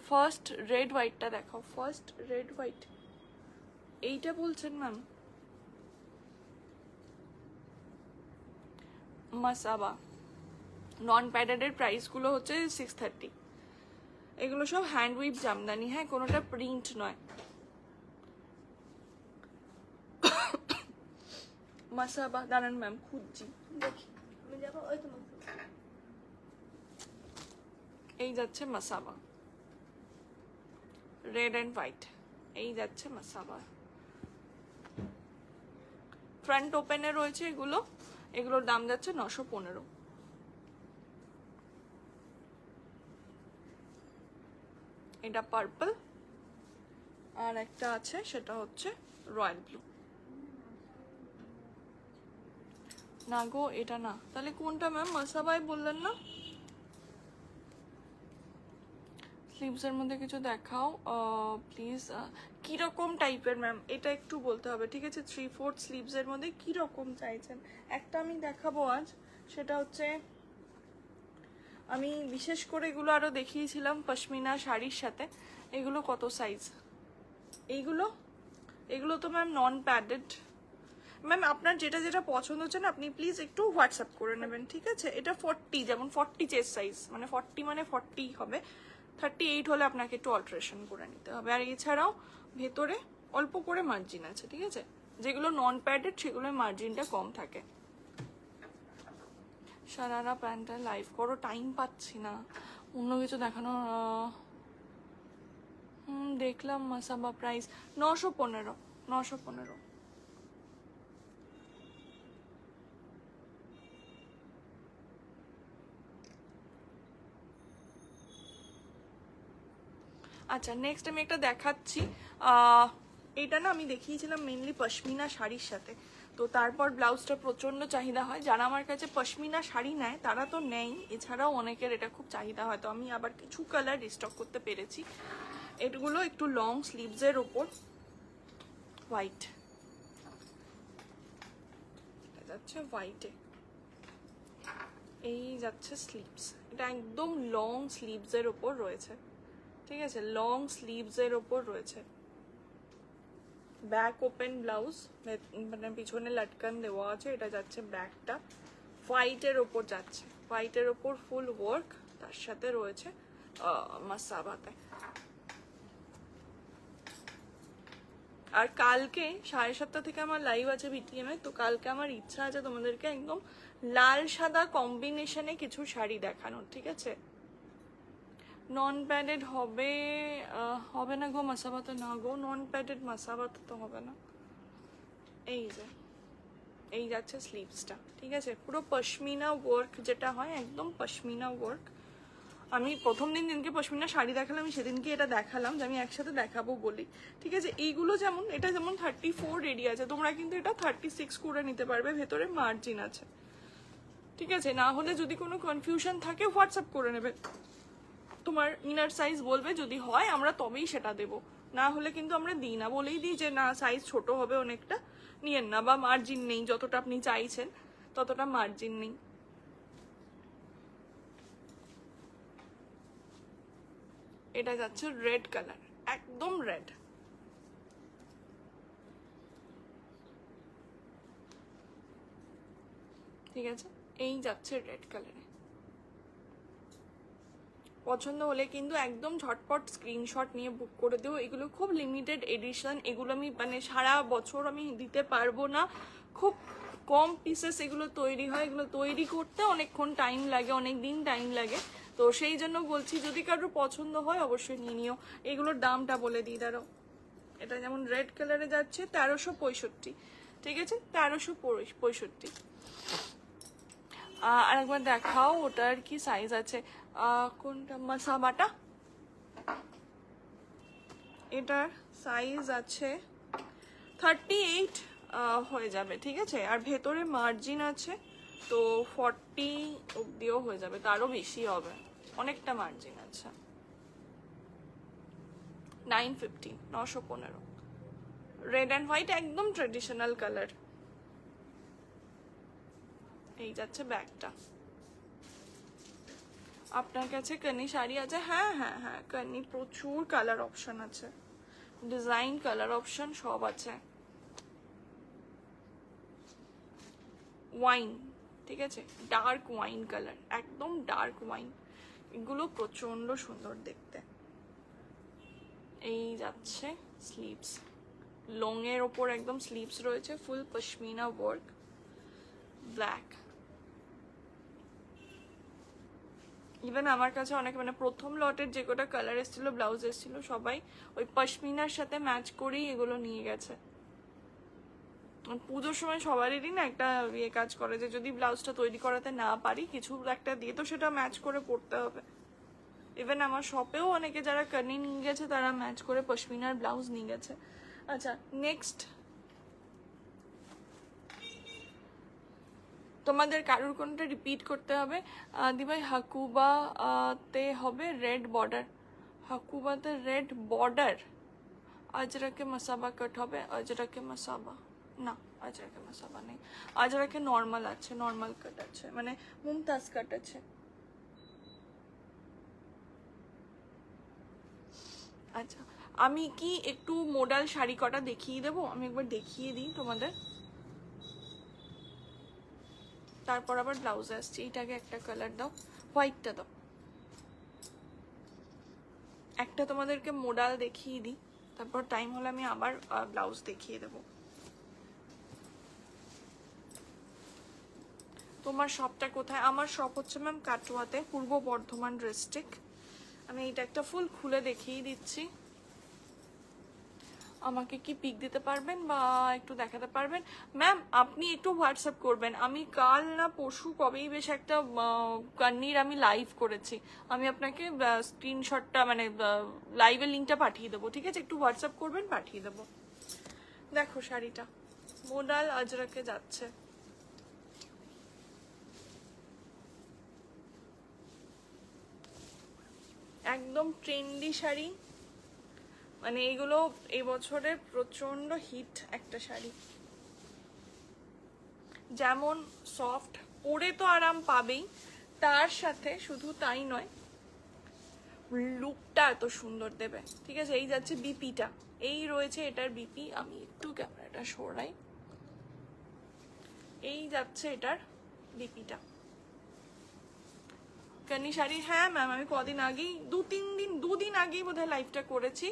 ফার্স্ট রেড হোয়াইটটা দেখাও, ফার্স্ট রেড হোয়াইট, এইটা বলছেন ম্যাম? মাসাবা নন প্যাডেডের প্রাইসগুলো হচ্ছে 630। এগুলো সব হ্যান্ড উইভ জামদানি, হ্যাঁ, কোনোটা প্রিন্ট নয়। মাসাবা, দাঁড়ান ম্যাম খুঁজছি, দেখি। আমি যাবো ওই তো এই যাচ্ছে মাসাবা, রেড অ্যান্ড হোয়াইট, এই যাচ্ছে মাসাবা। ফ্রন্ট ওপেনে রয়েছে এগুলো, এগুলোর দাম যাচ্ছে 915। এটা পার্পল, আর একটা আছে সেটা হচ্ছে রয়্যাল ব্লু। না গো, এটা না, তাহলে কোনটা ম্যাম? মাসাবাই বললেন না? স্লিভসের মধ্যে কিছু দেখাও প্লিজ। কিরকম টাইপের ম্যাম এটা একটু বলতে হবে, ঠিক আছে। 3/4 স্লিভসের মধ্যে কিরকম চাইছেন? একটা আমি দেখাবো আজ, সেটা হচ্ছে, আমি বিশেষ করে এগুলো আরো দেখিয়েছিলাম পশমিনা শাড়ির সাথে। এগুলো কত সাইজ? এগুলো তো ম্যাম নন প্যাডেড। ম্যাম আপনার যেটা যেটা পছন্দ হচ্ছে না, আপনি প্লিজ একটু হোয়াটসঅ্যাপ করে নেবেন, ঠিক আছে। এটা 40, যেমন 40 চেস্ট সাইজ, মানে 40 মানে 40 হবে, 38 হলে আপনাকে একটু অল্টারেশন করে নিতে হবে। আর এছাড়াও ভেতরে অল্প করে মার্জিন আছে, ঠিক আছে। যেগুলো নন প্যাডেড সেগুলোর মার্জিনটা কম থাকে। সারারা প্যান্টটা লাইভ করো, টাইম পাচ্ছি না, অন্য কিছু দেখানোর। দেখলাম মাসাবা প্রাইস 915। আচ্ছা, নেক্সট আমি একটা দেখাচ্ছি। এটা না আমি দেখিয়েছিলাম মেনলি পশমিনা শাড়ির সাথে, তো তারপর ব্লাউজটা প্রচন্ড চাহিদা হয়। যারা আমার কাছে পশমিনা শাড়ি নেয় তারা তো নেই, এছাড়াও অনেকের এটা খুব চাহিদা হয়, তো আমি আবার কিছু কালার রিস্টক করতে পেরেছি। এগুলো একটু লং স্লিভসের ওপর, হোয়াইট, যাচ্ছে হোয়াইটে, এই যাচ্ছে স্লিভস। এটা একদম লং স্লিভসের ওপর রয়েছে, ঠিক আছে, লং স্লিভসের ওপর রয়েছে। ব্যাক ওপেন ব্লাউজ, মানে পিছনে লাটকান দেওয়া আছে। এটা যাচ্ছে ব্যাকটা হোয়াইটের ওপর যাচ্ছে, হোয়াইটের ওপর ফুল ওয়ার্ক, তার সাথে রয়েছে মাসাবাতে। আর কালকে 7:30 থেকে আমার লাইভ আছে বিটিএম এ, তো কালকে আমার ইচ্ছা আছে তোমাদেরকে একদম লাল সাদা কম্বিনেশনে কিছু শাড়ি দেখানোর, ঠিক আছে? নন প্যাডেড হবে হবে না গো মাসাবাতে, না গো নন প্যাডেড মাসাবাতে তো হবে না। এই যে এই যাচ্ছে স্লিভসটা, ঠিক আছে? পুরো পশমিনা ওয়ার্ক যেটা হয়, একদম পশমিনা ওয়ার্ক। আমি প্রথম দিনকে পশমিনা শাড়ি দেখালাম, আমি সেদিনকে এটা দেখালাম যে আমি একসাথে দেখাবো বলি, ঠিক আছে? এইগুলো যেমন, এটা যেমন 34 রেডি আছে, তোমরা কিন্তু এটা 36 করে নিতে পারবে, ভেতরে মার্জিন আছে, ঠিক আছে? না হলে যদি কোনো কনফিউশন থাকে হোয়াটসঅ্যাপ করে নেবে, তোমার ইনার সাইজ বলবে, যদি হয় আমরা তবেই সেটা দেব, না হলে কিন্তু আমরা দিই না, বলেই দিই যে না সাইজ ছোট হবে অনেকটা, নিয়েন না, বা মার্জিন নেই, যতটা আপনি চাইছেন ততটা মার্জিন নেই। এটা যাচ্ছে রেড কালার, একদম রেড, ঠিক আছে? এই যাচ্ছে রেড কালারে। পছন্দ হলে কিন্তু একদম ঝটপট স্ক্রিনশট নিয়ে বুক করে দেবো। এগুলো খুব লিমিটেড এডিশন, এগুলো আমি মানে সারা বছর আমি দিতে পারবো না, খুব কম পিসেস এগুলো তৈরি হয়, এগুলো তৈরি করতে অনেকক্ষণ টাইম লাগে, অনেক দিন টাইম লাগে, তো সেই জন্য বলছি যদি কারোর পছন্দ হয় অবশ্যই নিয়ে নিও। এগুলোর দামটা বলে দিই, দাঁড়াও। এটা যেমন রেড কালারে যাচ্ছে 1365, ঠিক আছে? 1365। আরেকবার দেখাও ওটার কি সাইজ আছে, কোনটা মাসাবাটা, এটার সাইজ আছে 38 হয়ে যাবে, ঠিক আছে? আর ভেতরে মার্জিন আছে, তো 40 অব্দিও হয়ে যাবে, তারও বেশি হবে, অনেকটা মার্জিন আছে। 950, 915, রেড অ্যান্ড হোয়াইট, একদম ট্রেডিশনাল কালার। এই যাচ্ছে ব্যাগটা। আপনার কাছে কানি শাড়ি আছে? হ্যাঁ হ্যাঁ হ্যাঁ, কানি প্রচুর কালার অপশন আছে, ডিজাইন কালার অপশন সব আছে। ওয়াইন, ঠিক আছে? ডার্ক ওয়াইন কালার, একদম ডার্ক ওয়াইন, এগুলো প্রচন্ড সুন্দর দেখতে। এই যাচ্ছে স্লিভস, লং এর ওপর একদম স্লিভস রয়েছে, ফুল পশমিনা ওয়ার্ক, ব্ল্যাক। ইভেন আমার কাছে অনেক, মানে প্রথম লটের যে কটা কালার এসেছিল, ব্লাউজ এসেছিল, সবাই ওই পশমিনার সাথে ম্যাচ করেই এগুলো নিয়ে গেছে। পুজোর সময় সবারই না একটা ইয়ে কাজ করে যে যদি ব্লাউজটা তৈরি করাতে না পারি, কিছু একটা দিয়ে তো সেটা ম্যাচ করে পরতে হবে। ইভেন আমার শপেও অনেকে যারা কানি নিয়ে গেছে তারা ম্যাচ করে পশমিনার ব্লাউজ নিয়ে গেছে। আচ্ছা, নেক্সট তোমাদের কারোর কোনটা রিপিট করতে হবে? দিভাই হাকুবা তে হবে রেড বর্ডার, হাকুবাতে রেড বর্ডার, আজরাকে মাসাবা কাট হবে, আজরাকে মাসাবা না, আজরাকে মাসাবা নেই, আজরাকে নর্মাল আছে, নর্মাল কাট আছে, মানে মুমতাজ কাট আছে। আচ্ছা, আমি কি একটু মোডাল শাড়ি কটা দেখিয়ে দেবো? আমি একবার দেখিয়ে দিই তোমাদের, তারপর আবার ব্লাউজে আসছি। এইটাকে একটা কালার দাও, হোয়াইটটা দাও। একটা তোমাদেরকে মোডাল দেখিয়ে দিই, তারপর টাইম হলে আমি আবার ব্লাউজ দেখিয়ে দেবো। তোমার শপটা কোথায়? আমার শপ হচ্ছে ম্যাম কাটোয়াতে, পূর্ব বর্ধমান ডিস্ট্রিক্ট। আমি এটা একটা ফুল খুলে দেখিয়ে দিচ্ছি। আমাকে কি পিক দিতে পারবেন বা একটু দেখাতে পারবেন? ম্যাম আপনি একটু হোয়াটসঅ্যাপ করবেন, আমি কাল না পরশু কবেই বেশ একটা কান্নির আমি লাইভ করেছি, আমি আপনাকে স্ক্রিনশটটা মানে লাইভের লিঙ্কটা পাঠিয়ে দেবো, ঠিক আছে? একটু হোয়াটসঅ্যাপ করবেন, পাঠিয়ে দেবো। দেখো শাড়িটা মোডাল আজরাকে যাচ্ছে, একদম ট্রেন্ডি শাড়ি, মানে এগুলো এবছরের প্রচন্ড হিট একটা শাড়ি। যেমন সফট, পরে তো আরাম পাবেই, তার সাথে শুধু তাই নয়, লুকটা এত সুন্দর দেবে। ঠিক আছে, এই যাচ্ছে বিপিটা, এই রয়েছে এটার বিপি। আমি একটু ক্যামেরাটা সরাই, এই যাচ্ছে এটার বিপিটা। কানি শাড়ি, হ্যাঁ ম্যাম আমি কদিন আগেই দুদিন আগেই বোধহয় লাইভটা করেছি,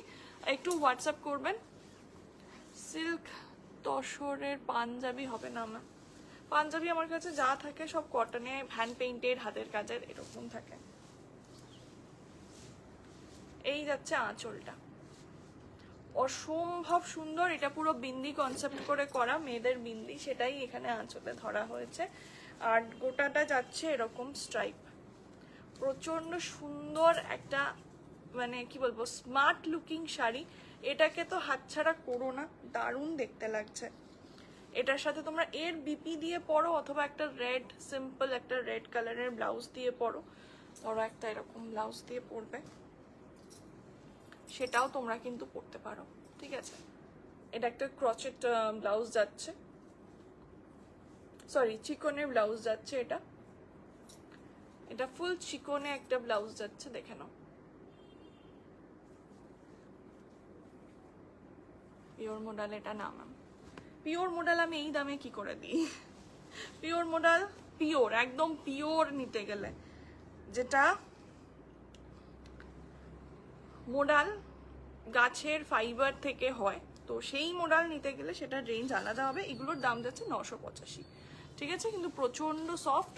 একটু হোয়াটসঅ্যাপ করবেন। সিল্ক তসরের পাঞ্জাবি হবে না ম্যাম, পাঞ্জাবি আমার কাছে যা থাকে সব কটনে, হ্যান্ড পেইন্টেড, হাতের কাজের এরকম থাকে। এই যাচ্ছে আঁচলটা, অসম্ভব সুন্দর। এটা পুরো বিন্দি কনসেপ্ট করে করা, মেয়েদের বিন্দি, সেটাই এখানে আঁচলে ধরা হয়েছে। আর গোটাটা যাচ্ছে এরকম স্ট্রাইপ, প্রচন্ড সুন্দর একটা মানে কি বলবো স্মার্ট লুকিং শাড়ি। এটাকে তো হাতছাড়া করো না, দারুণ দেখতে লাগছে। এটার সাথে তোমরা এর বিপি দিয়ে পরো, অথবা একটা রেড সিম্পল একটা রেড কালারের ব্লাউজ দিয়ে পরো। ধরো একটা এরকম ব্লাউজ দিয়ে পরবে, সেটাও তোমরা কিন্তু পরতে পারো। ঠিক আছে, এটা একটা ক্রচেট ব্লাউজ যাচ্ছে, সরি চিকনের ব্লাউজ যাচ্ছে। এটা ফুল চিকনে একটা ব্লাউজ যাচ্ছে, দেখে নাও। পিওর মডেল এটা না ম্যাম, পিওর মডেল আমি এই দামে কি করে দিই? পিওর মডেল, পিওর একদম পিওর নিতে গেলে, যেটা মোডাল গাছের ফাইবার থেকে হয়, তো সেই মোডাল নিতে গেলে সেটার রেঞ্জ আলাদা হবে। এগুলোর দাম যাচ্ছে 985। ঠিক আছে, কিন্তু প্রচন্ড সফট।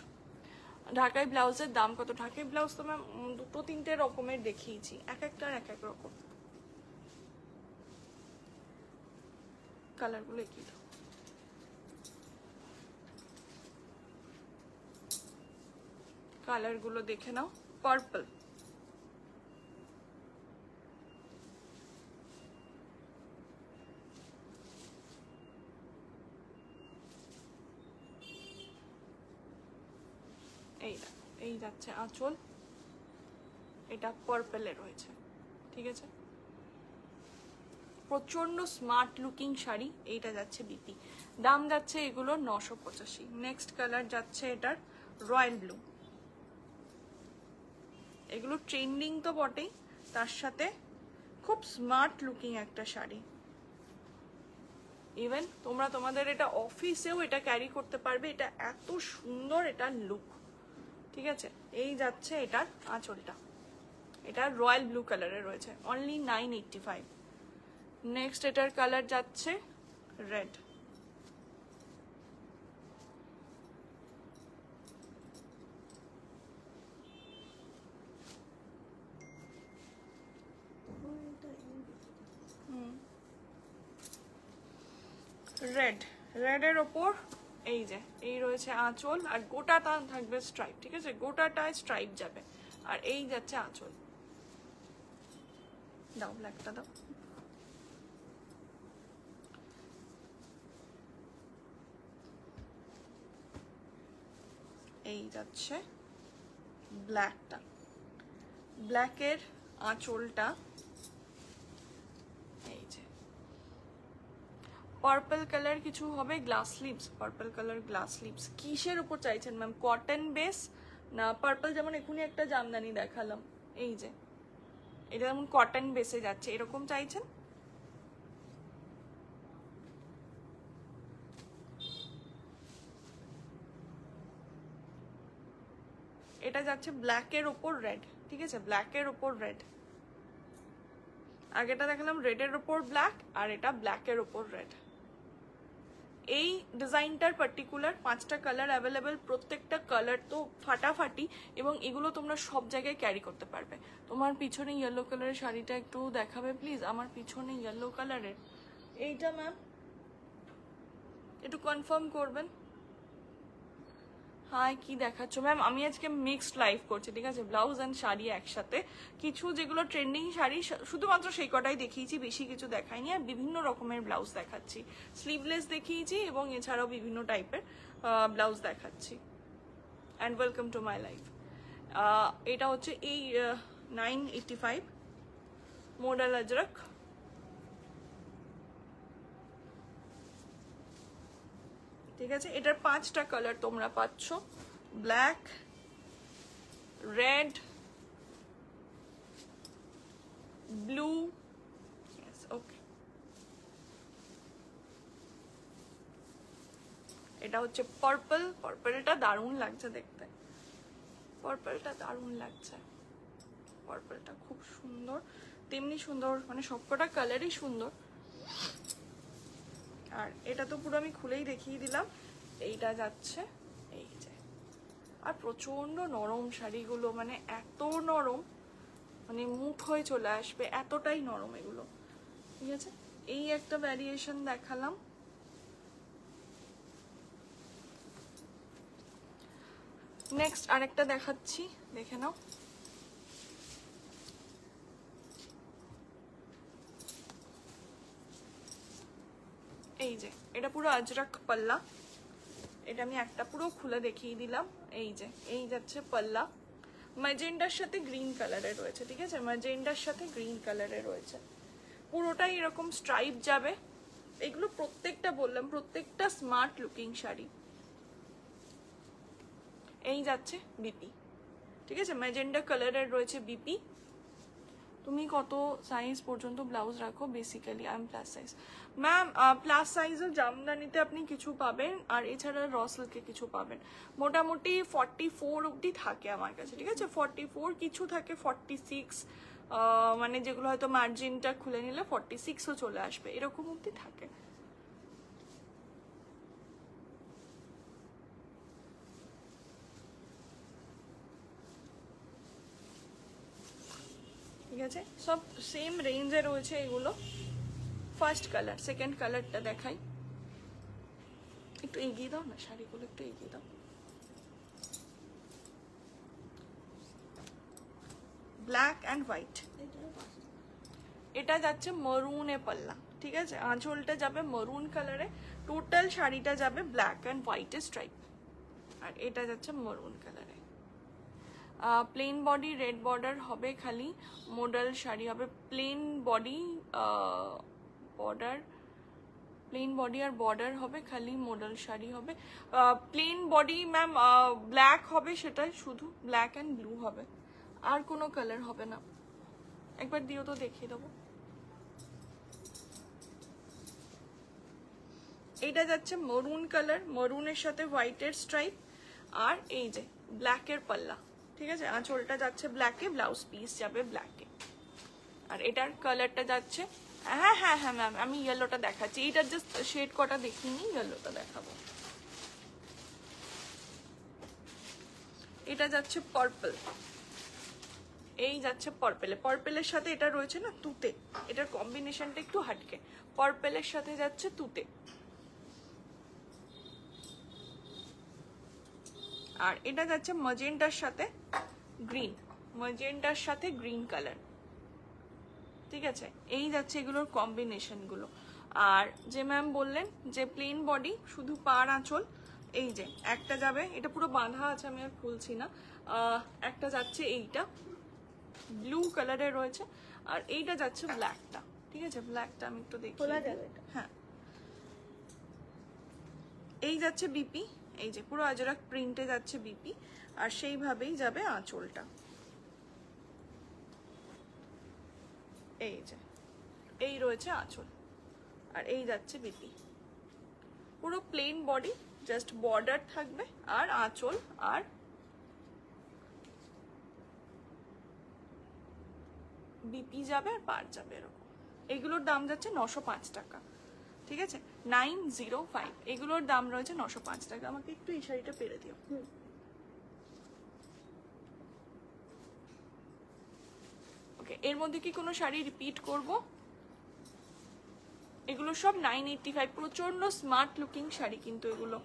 ঢাকাই ব্লাউজের দাম কত? ঢাকাই ব্লাউজ তো ম্যাম 2-3টে রকমের দেখিয়েছি, এক একটার এক এক রকম। কালারগুলো কি দাও, কালারগুলো দেখে নাও। পার্পল, এই যাচ্ছে আঁচল, এটা পার্পলে রয়েছে। ঠিক আছে, প্রচন্ড স্মার্ট লুকিং শাড়ি। এইটা যাচ্ছে বিপি, দাম যাচ্ছে এগুলো 985। নেক্সট কালার যাচ্ছে এটার রয়্যাল ব্লু। এগুলো ট্রেন্ডিং তো বটেই, তার সাথে খুব স্মার্ট লুকিং একটা শাড়ি। ইভেন তোমরা তোমাদের এটা অফিসেও এটা ক্যারি করতে পারবে, এটা এত সুন্দর এটা লুক। ঠিক আছে, এই যাচ্ছে এটার আঁচলটা, এটা রয়্যাল ব্লু কালারে রয়েছে, অনলি 985। নেক্সট এটার কালার যাচ্ছে রেড। রেড, রেডের ওপর এই যে এই রয়েছে আঁচল, আর গোটাটা থাকবে স্ট্রাইপ। ঠিক আছে, গোটাটায় স্ট্রাইপ যাবে, আর এই যাচ্ছে আঁচল। দাও ব্ল্যাকটা দাও, এই যাচ্ছে ব্ল্যাকটা, ব্ল্যাকের আঁচলটা। এই যে পার্পল কালার কিছু হবে, glass sleeves, purple colour glass sleeves. কিসের উপর চাইছেন ম্যাম, কটন বেস না পার্পল? যেমন এখনই একটা জামদানি দেখালাম, এই যে এটা যেমন কটন বেসে যাচ্ছে, এরকম চাইছেন? এটা যাচ্ছে ব্ল্যাকের ওপর রেড। ঠিক আছে, ব্ল্যাকের ওপর রেড। আগেটা দেখালাম রেডের ওপর ব্ল্যাক, আর এটা ব্ল্যাকের ওপর রেড। এই ডিজাইনটার পার্টিকুলার 5টা কালার অ্যাভেলেবেল, প্রত্যেকটা কালার তো ফাটাফাটি, এবং এগুলো তোমরা সব জায়গায় ক্যারি করতে পারবে। তোমার পিছনে ইয়েলো কালারের শাড়িটা একটু দেখাবে প্লিজ, আমার পিছনে ইয়েলো কালারের এইটা ম্যাম একটু কনফার্ম করবেন। হ্যাঁ কি দেখাচ্ছ ম্যাম? আমি আজকে মিক্সড লাইভ করছি, ঠিক আছে, ব্লাউজ অ্যান্ড শাড়ি একসাথে। কিছু যেগুলো ট্রেন্ডিং শাড়ি শুধুমাত্র সেই কটাই দেখিয়েছি, বেশি কিছু দেখাইনি। আর বিভিন্ন রকমের ব্লাউজ দেখাচ্ছি, স্লিভলেস দেখিয়েছি, এবং এছাড়াও বিভিন্ন টাইপের ব্লাউজ দেখাচ্ছি। And welcome to my life. এটা হচ্ছে এই 985 মডেল আজরক। ঠিক আছে, এটার 5টা কালার তোমরা পাচ্ছ, ব্ল্যাক, রেড, ব্লু, ওকে। এটা হচ্ছে পার্পল, পার্পলটা দারুণ লাগছে দেখতে, পার্পলটা দারুণ লাগছে, পার্পলটা খুব সুন্দর, তেমনি সুন্দর, মানে সবকটা কালারই সুন্দর। আর এটা তো পুরো আমি খুলেই দেখিয়ে দিলাম। এইটা যাচ্ছে এই যে, আর প্রচন্ড নরম শাড়িগুলো, মানে এত নরম, মানে মুঠ হয়ে চলে আসবে, এতটাই নরম এগুলো, ঠিক আছে। এই একটা ভ্যারিয়েশন দেখালাম। নেক্সট আরেকটা দেখাচ্ছি, দেখে নাও। এই যে এটা পুরো আজরাক পাল্লা, এটা আমি একটা পুরো খুলে দেখিয়ে দিলাম। এই যে এই যাচ্ছে পাল্লা, ম্যাজেন্ডার সাথে গ্রিন কালারের রয়েছে, ঠিক আছে, ম্যাজেন্ডার সাথে গ্রিন কালারের রয়েছে, পুরোটাই এরকম স্ট্রাইপ যাবে। এগুলো প্রত্যেকটা বললাম, প্রত্যেকটা স্মার্ট লুকিং শাড়ি। এই যাচ্ছে বিপি, ঠিক আছে, ম্যাজেন্ডা কালারের রয়েছে বিপি। তুমি কত সাইজ পর্যন্ত ব্লাউজ রাখো? Basically I am plus size. Ma'am plus সাইজের জামদানিতে আপনি কিছু পাবেন, আর এছাড়া র সিল্কে কিছু পাবেন। মোটামুটি 44 অবধি থাকে আমার কাছে, ঠিক আছে, 44, কিছু থাকে 46, মানে যেগুলো হয়তো মার্জিনটা খুলে নিলে 46ও চলে আসবে, এরকম অবধি থাকে। ঠিক আছে, সব সেম রেঞ্জে রয়েছে এগুলো। ফার্স্ট কালার, সেকেন্ড কালারটা দেখাই, একটু এগিয়ে দাও না শাড়িগুলো, একটু এগিয়ে দাও। ব্ল্যাক অ্যান্ড হোয়াইট, এটা যাচ্ছে মরুনে পাল্লা, ঠিক আছে, আঁচলটা যাবে মরুন কালারে, টোটাল শাড়িটা যাবে ব্ল্যাক অ্যান্ড হোয়াইটের স্ট্রাইপ, আর এটা যাচ্ছে মরুন কালারে। প্লেন বডি, রেড বর্ডার হবে, খালি মডেল শাড়ি হবে, plain body, border, plain body আর বর্ডার হবে, খালি মডেল শাড়ি হবে। প্লেন বডি ম্যাম ব্ল্যাক হবে, সেটা শুধু ব্ল্যাক অ্যান্ড ব্লু হবে, আর কোনো কালার হবে না। একবার দিও তো দেখিয়ে দেবো। এইটা যাচ্ছে মরুন কালার, মরুনের সাথে হোয়াইটের স্ট্রাইপ, আর এই যে ব্ল্যাকের পাল্লা, ঠিক আছে, আঁচলটা যাচ্ছে ব্ল্যাকে, ব্লাউজ পিস যাবে ব্ল্যাকে, আর এটার কালারটা যাচ্ছে, হ্যাঁ হ্যাঁ হ্যাঁ ম্যাম আমি ইয়েলোটা দেখাচ্ছি, এইটার জাস্ট শেড কটা দেখিনি, ইয়েলোটা দেখাবো। এটা যাচ্ছে পার্পল, এই যাচ্ছে পার্পেলে, পার্পেলের সাথে এটা রয়েছে না তুতে, এটার কম্বিনেশনটা একটু হাটকে, পার্পেলের সাথে যাচ্ছে তুতে, আর এটা যাচ্ছে ম্যাজেন্টার সাথে গ্রিন, ম্যাজেন্টার সাথে গ্রিন কালার, ঠিক আছে, এই যাচ্ছে এগুলোর কম্বিনেশন গুলো। আর যে ম্যাম বললেন যে প্লেন বডি শুধু পার আঁচল, এই যে একটা যাবে, এটা পুরো বাঁধা আছে আমি আর খুলছি না, একটা যাচ্ছে এইটা ব্লু কালারের রয়েছে, আর এইটা যাচ্ছে ব্ল্যাকটা, ঠিক আছে, ব্ল্যাকটা আমি একটু দেখি, খোলা যাবে এটা। হ্যাঁ, এই যাচ্ছে বিপি, এই যে পুরো আজরাক প্রিন্টে যাচ্ছে বিপি, আর সেইভাবেই যাবে আঁচলটা, এই যে এই রয়েছে আঁচল, আর এই যাচ্ছে বিপি, পুরো প্লেন বডি, জাস্ট বর্ডার থাকবে, আর আঁচল আর বিপি যাবে, আর পার যাবে এরকম। এগুলোর দাম যাচ্ছে 905 টাকা, ঠিক আছে, 905, এগুলোর দাম রয়েছে 905 টাকা। আমাকে একটু এই শাড়িটা পেরে দিও। ওকে, এর মধ্যে কি কোনো শাড়ি রিপিট করব? এগুলো সব 985, প্রচন্ড স্মার্ট লুকিং শাড়ি কিন্তু এগুলো।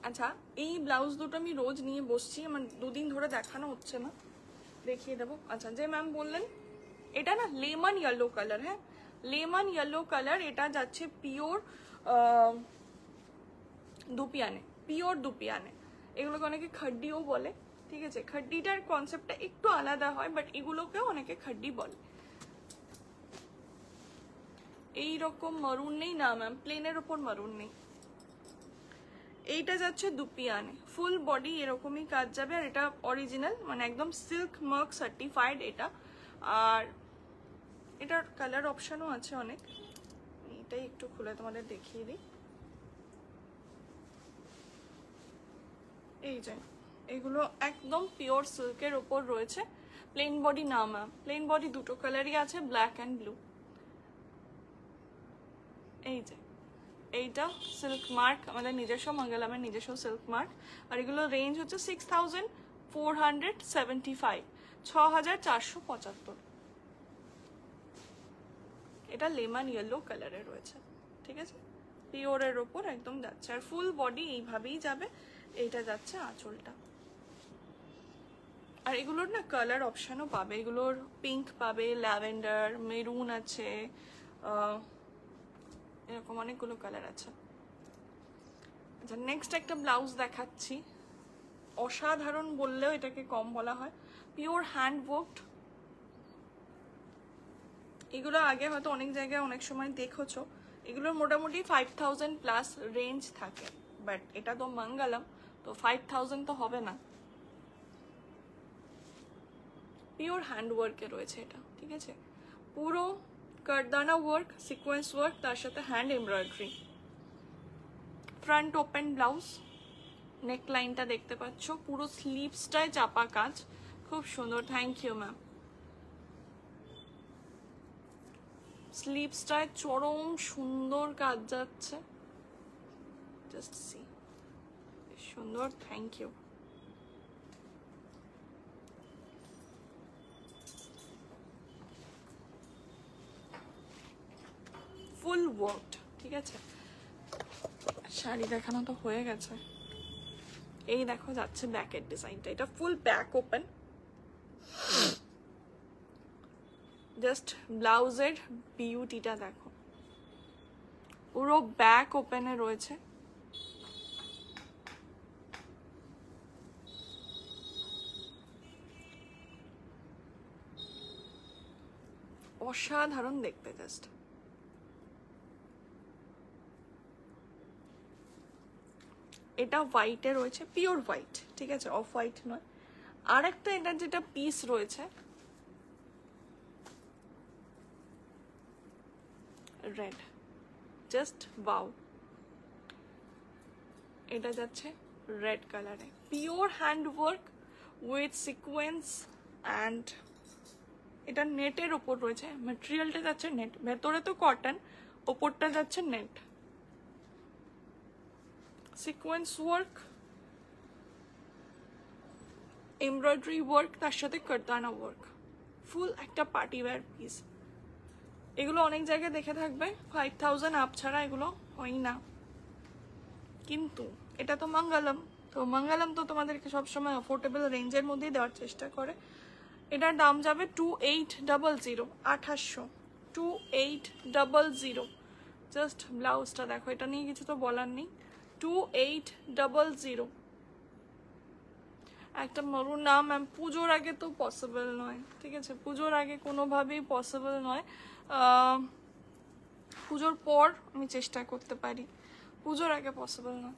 আচ্ছা, এই ব্লাউজ দুটো আমি রোজ নিয়ে বসছি, আমার দুদিন ধরে দেখানো হচ্ছে না, দেখিয়ে দেবো। আচ্ছা, যে ম্যাম বললেন এটা না লেমন ইয়েলো কালার, হ্যাঁ লেমন ইয়েলো কালার, এটা যাচ্ছে পিওর দুপিয়ানে, পিওর দুপিয়ানে, এগুলোকে অনেকে খাড্ডিও বলে, ঠিক আছে, খাড্ডিটার কনসেপ্টটা একটু আলাদা হয়, বাট এগুলোকেও অনেকে খাড্ডি বলে। এইরকম মারুন নেই না ম্যাম, প্লেনের ওপর মারুন নেই। এইটা যাচ্ছে দুপিয়ানে, ফুল বডি এরকমই কাজ যাবে, আর এটা অরিজিনাল মানে একদম সিল্ক মার্ক সার্টিফাইড এটা। আর এটার কালার অপশনও আছে অনেক, এটাই একটু খুলে তোমাদের দেখিয়ে দিই। এই যে এগুলো একদম পিওর সিল্কের ওপর রয়েছে, প্লেন বডি না ম্যাম, প্লেন বডি দুটো কালারই আছে, ব্ল্যাক অ্যান্ড ব্লু। এই যে এইটা সিল্ক মার্ক, আমাদের নিজস্ব মঙ্গলামের নিজস্ব সিল্ক মার্ক, আর এগুলো রেঞ্জ হচ্ছে 6475, 6475। এটা লেমন ইয়েলো কালারে রয়েছে, ঠিক আছে, পিওরের ওপর একদম যাচ্ছে, আর ফুল বডি এইভাবেই যাবে। এইটা যাচ্ছে আঁচলটা। আর এগুলোর না কালার অপশনও পাবে, এগুলোর পিঙ্ক পাবে, ল্যাভেন্ডার, মেরুন আছে, এরকম অনেকগুলো কালার আছে। আচ্ছা, নেক্সট একটা ব্লাউজ দেখাচ্ছি, অসাধারণ বললেও এটাকে কম বলা হয়, পিওর হ্যান্ড ওয়ার্কড। এগুলো আগে হয়তো অনেক জায়গায় অনেক সময় দেখেছো, এগুলোর মোটামুটি 5000 প্লাস রেঞ্জ থাকে, বাট এটা তো মঙ্গলম, তো 5000 তো হবে না। পিওর হ্যান্ড ওয়ার্কে রয়েছে এটা, ঠিক আছে, পুরো কারদানা ওয়ার্ক, সিকোয়েন্স ওয়ার্ক, তার সাথে hand embroidery. Front open blouse, neck লাইনটা দেখতে পাচ্ছ, পুরো স্লিভসটায় চাপা কাজ, খুব সুন্দর। Thank you ma'am. স্লিভসটায় চরম সুন্দর কাজ যাচ্ছে, জাস্ট সি, সুন্দর। Thank you. ফুল ওয়ার্কড, ঠিক আছে। শাড়ি দেখানো তো হয়ে গেছে, এই দেখো যাচ্ছে ব্যাকের ডিজাইনটা, এটা ফুল ব্যাক ওপেন। জাস্ট ব্লাউজের বিউটিটা দেখো, পুরো ব্যাক ওপেনে রয়েছে। অসাধারণ দেখতে, জাস্ট এটা হোয়াইটে রয়েছে, পিওর হোয়াইট, ঠিক আছে, অফ হোয়াইট নয়। আর একটা এটা যেটা পিস রয়েছে রেড, জাস্ট ওয়াও, এটা যাচ্ছে রেড কালারে, pure hand work with sequence, and এটা নেটের ওপর রয়েছে, ম্যাটেরিয়ালটা যাচ্ছে নেট, ভেতরে তো কটন, ওপরটা যাচ্ছে net. Sequence work, embroidery work, তার সাথে কারদানা ওয়ার্ক, ফুল একটা পার্টি ওয়্যার পিস। এগুলো অনেক জায়গায় দেখে থাকবে 5000 আপ ছাড়া এগুলো হয় না, কিন্তু এটা তো মঙ্গলম, তো মঙ্গলম তো তোমাদেরকে সবসময় অ্যাফোর্ডেবল রেঞ্জের মধ্যেই দেওয়ার চেষ্টা করে। এটার দাম যাবে 2800, 2800, 2800। জাস্ট ব্লাউজটা দেখো, এটা নিয়ে কিছু তো বলার নেই, 2800। একটা মরুন না ম্যাম, পুজোর আগে তো পসিবল নয়, ঠিক আছে, পুজোর আগে কোনোভাবেই পসিবল নয়। পুজোর পর আমি চেষ্টা করতে পারি, পুজোর আগে পসিবল না।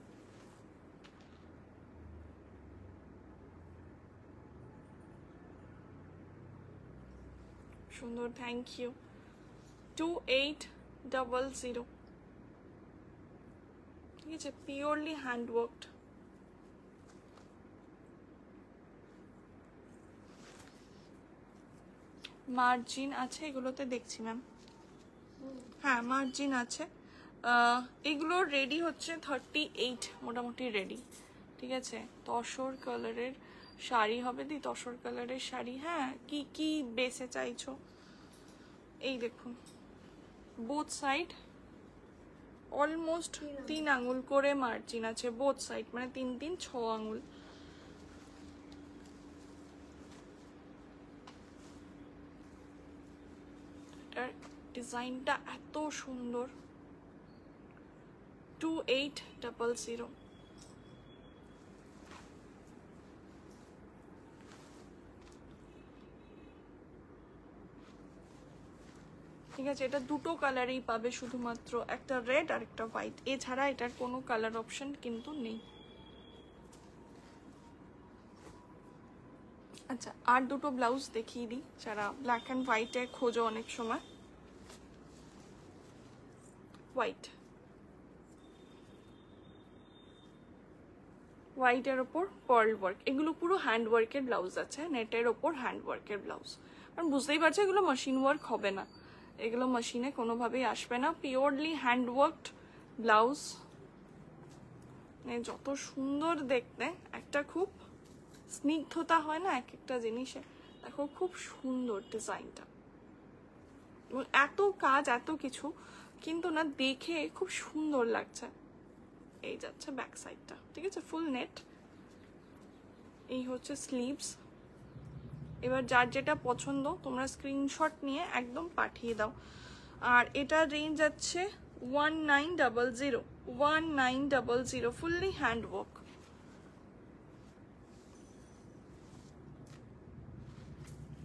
সুন্দর, থ্যাংক ইউ। 2800, ঠিক আছে, পিওরলি হ্যান্ড ওয়ার্কড। মার্জিন আছে এগুলোতে দেখছি ম্যাম, হ্যাঁ মার্জিন আছে। এগুলো রেডি হচ্ছে 38, মোটামুটি রেডি, ঠিক আছে। তসর কালারের শাড়ি হবে, দি তসর কালারের শাড়ি, হ্যাঁ কি কি বেসে চাইছো, এই দেখুন বোথ সাইড অলমোস্ট 3 আঙুল করে মার্জিন আছে, বোথ সাইড মানে 3 3 6 আঙুল। এটার ডিজাইনটা এত সুন্দর, 2800। ঠিক আছে, এটা দুটো কালারেই পাবে শুধুমাত্র, একটা রেড আর একটা হোয়াইট, এছাড়া এটার কোনো কালার অপশন কিন্তু নেই। আচ্ছা, আর দুটো ব্লাউজ দেখিয়ে দিই যারা ব্ল্যাক অ্যান্ড হোয়াইটে খোঁজো অনেক সময়। হোয়াইট, হোয়াইটের ওপর পার্ল ওয়ার্ক, এগুলো পুরো হ্যান্ড ওয়ার্কের ব্লাউজ আছে, নেটের ওপর হ্যান্ড ওয়ার্কের ব্লাউজ। কারণ বুঝতেই পারছো এগুলো মেশিন ওয়ার্ক হবে না, এগুলো মেশিনে কোনোভাবেই আসবে না, পিওরলি হ্যান্ড ওয়ার্কড ব্লাউজ। যত সুন্দর দেখতে, একটা খুব স্নিগ্ধতা হয় না এক একটা জিনিসে, দেখো খুব সুন্দর ডিজাইনটা, এত কাজ এত কিছু, কিন্তু না দেখে খুব সুন্দর লাগছে। এই যাচ্ছে ব্যাক সাইডটা, ঠিক আছে, ফুল নেট। এই হচ্ছে স্লিভস। এবার যার যেটা পছন্দ তোমরা স্ক্রিনশট নিয়ে একদম পাঠিয়ে দাও। আর এটা রেঞ্জ যাচ্ছে 1900, 1900, ফুললি হ্যান্ড ওয়ার্ক।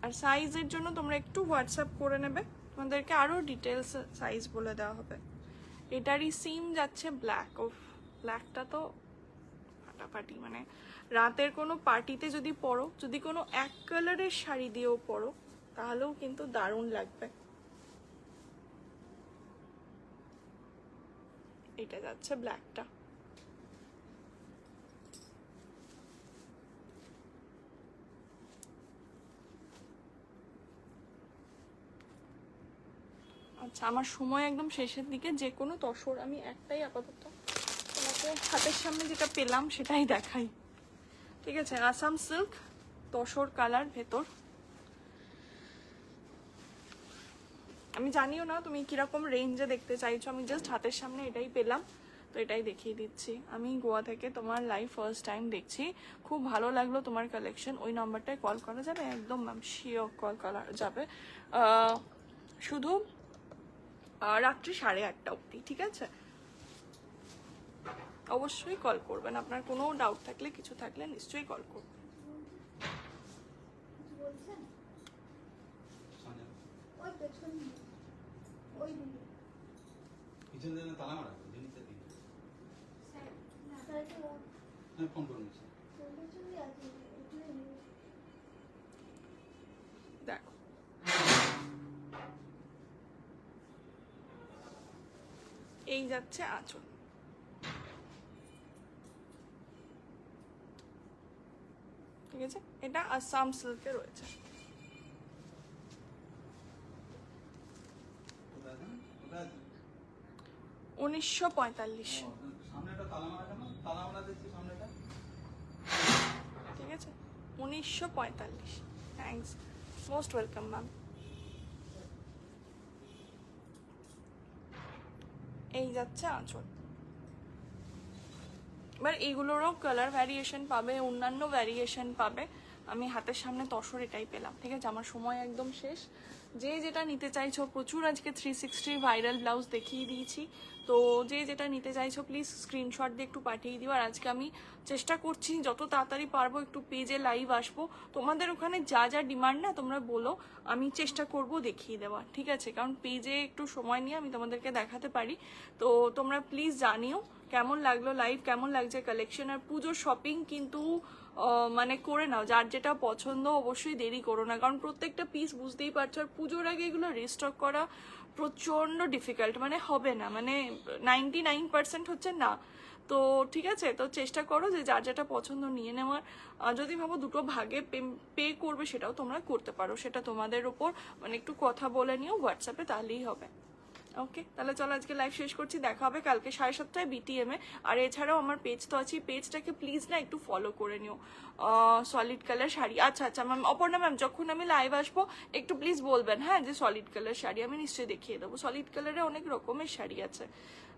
আর সাইজের জন্য তোমরা একটু হোয়াটসঅ্যাপ করে নেবে, তোমাদেরকে আরো ডিটেলস সাইজ বলে দেওয়া হবে। এটারই সিম যাচ্ছে ব্ল্যাক। ও ব্ল্যাকটা তো ফাটাফাটি, মানে রাতের কোনো পার্টিতে যদি পরো, যদি কোনো এক কালারের শাড়ি দিয়েও পরো, তাহলেও কিন্তু দারুণ লাগবে। এটা যাচ্ছে ব্ল্যাকটা। আচ্ছা, আমার সময় একদম শেষের দিকে, যে কোনো তসর আমি একটাই আপাতত তোমাকে হাতের সামনে যেটা পেলাম সেটাই দেখাই, ঠিক আছে। আসাম সিল্ক তসর কালার ভেতর। আমি জানিও না তুমি কিরকম রেঞ্জে দেখতে চাইছো, আমি জাস্ট হাতের সামনে এটাই পেলাম তো এটাই দেখিয়ে দিচ্ছি। আমি গোয়া থেকে তোমার লাইভ ফার্স্ট টাইম দেখছি, খুব ভালো লাগলো তোমার কালেকশন। ওই নাম্বারটায় কল করা যাবে একদম, ম্যাম শিওর কল করা যাবে, শুধু রাত্রি 8:30 অবধি, ঠিক আছে। অবশ্যই কল করবেন, আপনার কোনো ডাউট থাকলে কিছু থাকলে নিশ্চয়ই কল করবেন। দেখো এই যাচ্ছে আঁচল, ঠিক আছে। এটা আসাম সিল্কে রয়েছে। উনিশশো 45, ঠিক আছে, 1945। Thanks, most welcome ma'am. এই যাচ্ছে আঁচল। এবার এইগুলোরও কালার ভ্যারিয়েশন পাবে, অন্যান্য ভ্যারিয়েশন পাবে। আমি হাতের সামনে তসর এটাই পেলাম, ঠিক আছে। আমার সময় একদম শেষ। যে যেটা নিতে চাইছো, প্রচুর আজকে 360 ভাইরাল ব্লাউজ দেখিয়ে দিয়েছি, তো যে যেটা নিতে চাইছো প্লিজ স্ক্রিনশট দিয়ে একটু পাঠিয়ে দিও। আর আজকে আমি চেষ্টা করছি যত তাড়াতাড়ি পারবো একটু পেজে লাইভ আসবো, তোমাদের ওখানে যা যা ডিমান্ড না তোমরা বলো, আমি চেষ্টা করব দেখিয়ে দেওয়া, ঠিক আছে। কারণ পেজে একটু সময় নিয়ে আমি তোমাদেরকে দেখাতে পারি, তো তোমরা প্লিজ জানিও কেমন লাগলো লাইভ, কেমন লাগছে কালেকশন। আর পুজোর শপিং কিন্তু মানে করে নাও, যার যেটা পছন্দ, অবশ্যই দেরি করো না, কারণ প্রত্যেকটা পিস বুঝতেই পারছো। আর পুজোর আগে এগুলো রিস্টক করা প্রচন্ড ডিফিকাল্ট, মানে হবে না, মানে 99% হচ্ছে না। তো ঠিক আছে, তো চেষ্টা করো যে যার যেটা পছন্দ নিয়ে নেওয়ার। যদি ভাবো দুটো ভাগে পে করবে, সেটাও তোমরা করতে পারো, সেটা তোমাদের ওপর, মানে একটু কথা বলে নিও হোয়াটসঅ্যাপে, তাহলেই হবে। ওকে, তাহলে চলো আজকে লাইভ শেষ করছি, দেখা হবে কালকে 7:30 BTM এ। আর এছাড়াও আমার পেজ তো আছে, পেজটাকে প্লিজ না একটু ফলো করে নিও। সলিড কালার শাড়ি, আচ্ছা আচ্ছা ম্যাম, অপর্ণা ম্যাম যখন আমি লাইভ আসবো একটু প্লিজ বলবেন, হ্যাঁ, যে সলিড কালার শাড়ি আমি নিশ্চয়ই দেখিয়ে দেবো। সলিড কালারে অনেক রকমের শাড়ি আছে,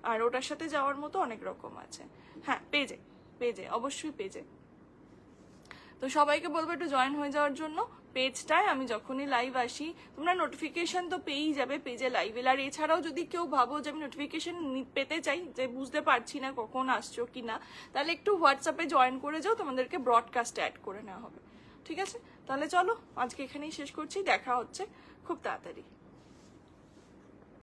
আর ওটার সাথে যাওয়ার মতো অনেক রকম আছে। হ্যাঁ, পেজে পেজে অবশ্যই পেজে। তো সবাইকে বলবো একটু জয়েন হয়ে যাওয়ার জন্য পেজটায়। আমি যখনই লাইভ আসি তোমরা নোটিফিকেশন তো পেয়েই যাবে পেজে লাইভ এলে। আর এছাড়াও যদি কেউ ভাবো যে আমি নোটিফিকেশন পেতে চাই, যে বুঝতে পারছি না কখন আসছো কি না, তাহলে একটু হোয়াটসঅ্যাপে জয়েন করে যাও, তোমাদেরকে ব্রডকাস্টে অ্যাড করে নেওয়া হবে, ঠিক আছে। তাহলে চলো আজকে এখানেই শেষ করছি, দেখা হচ্ছে খুব তাড়াতাড়ি।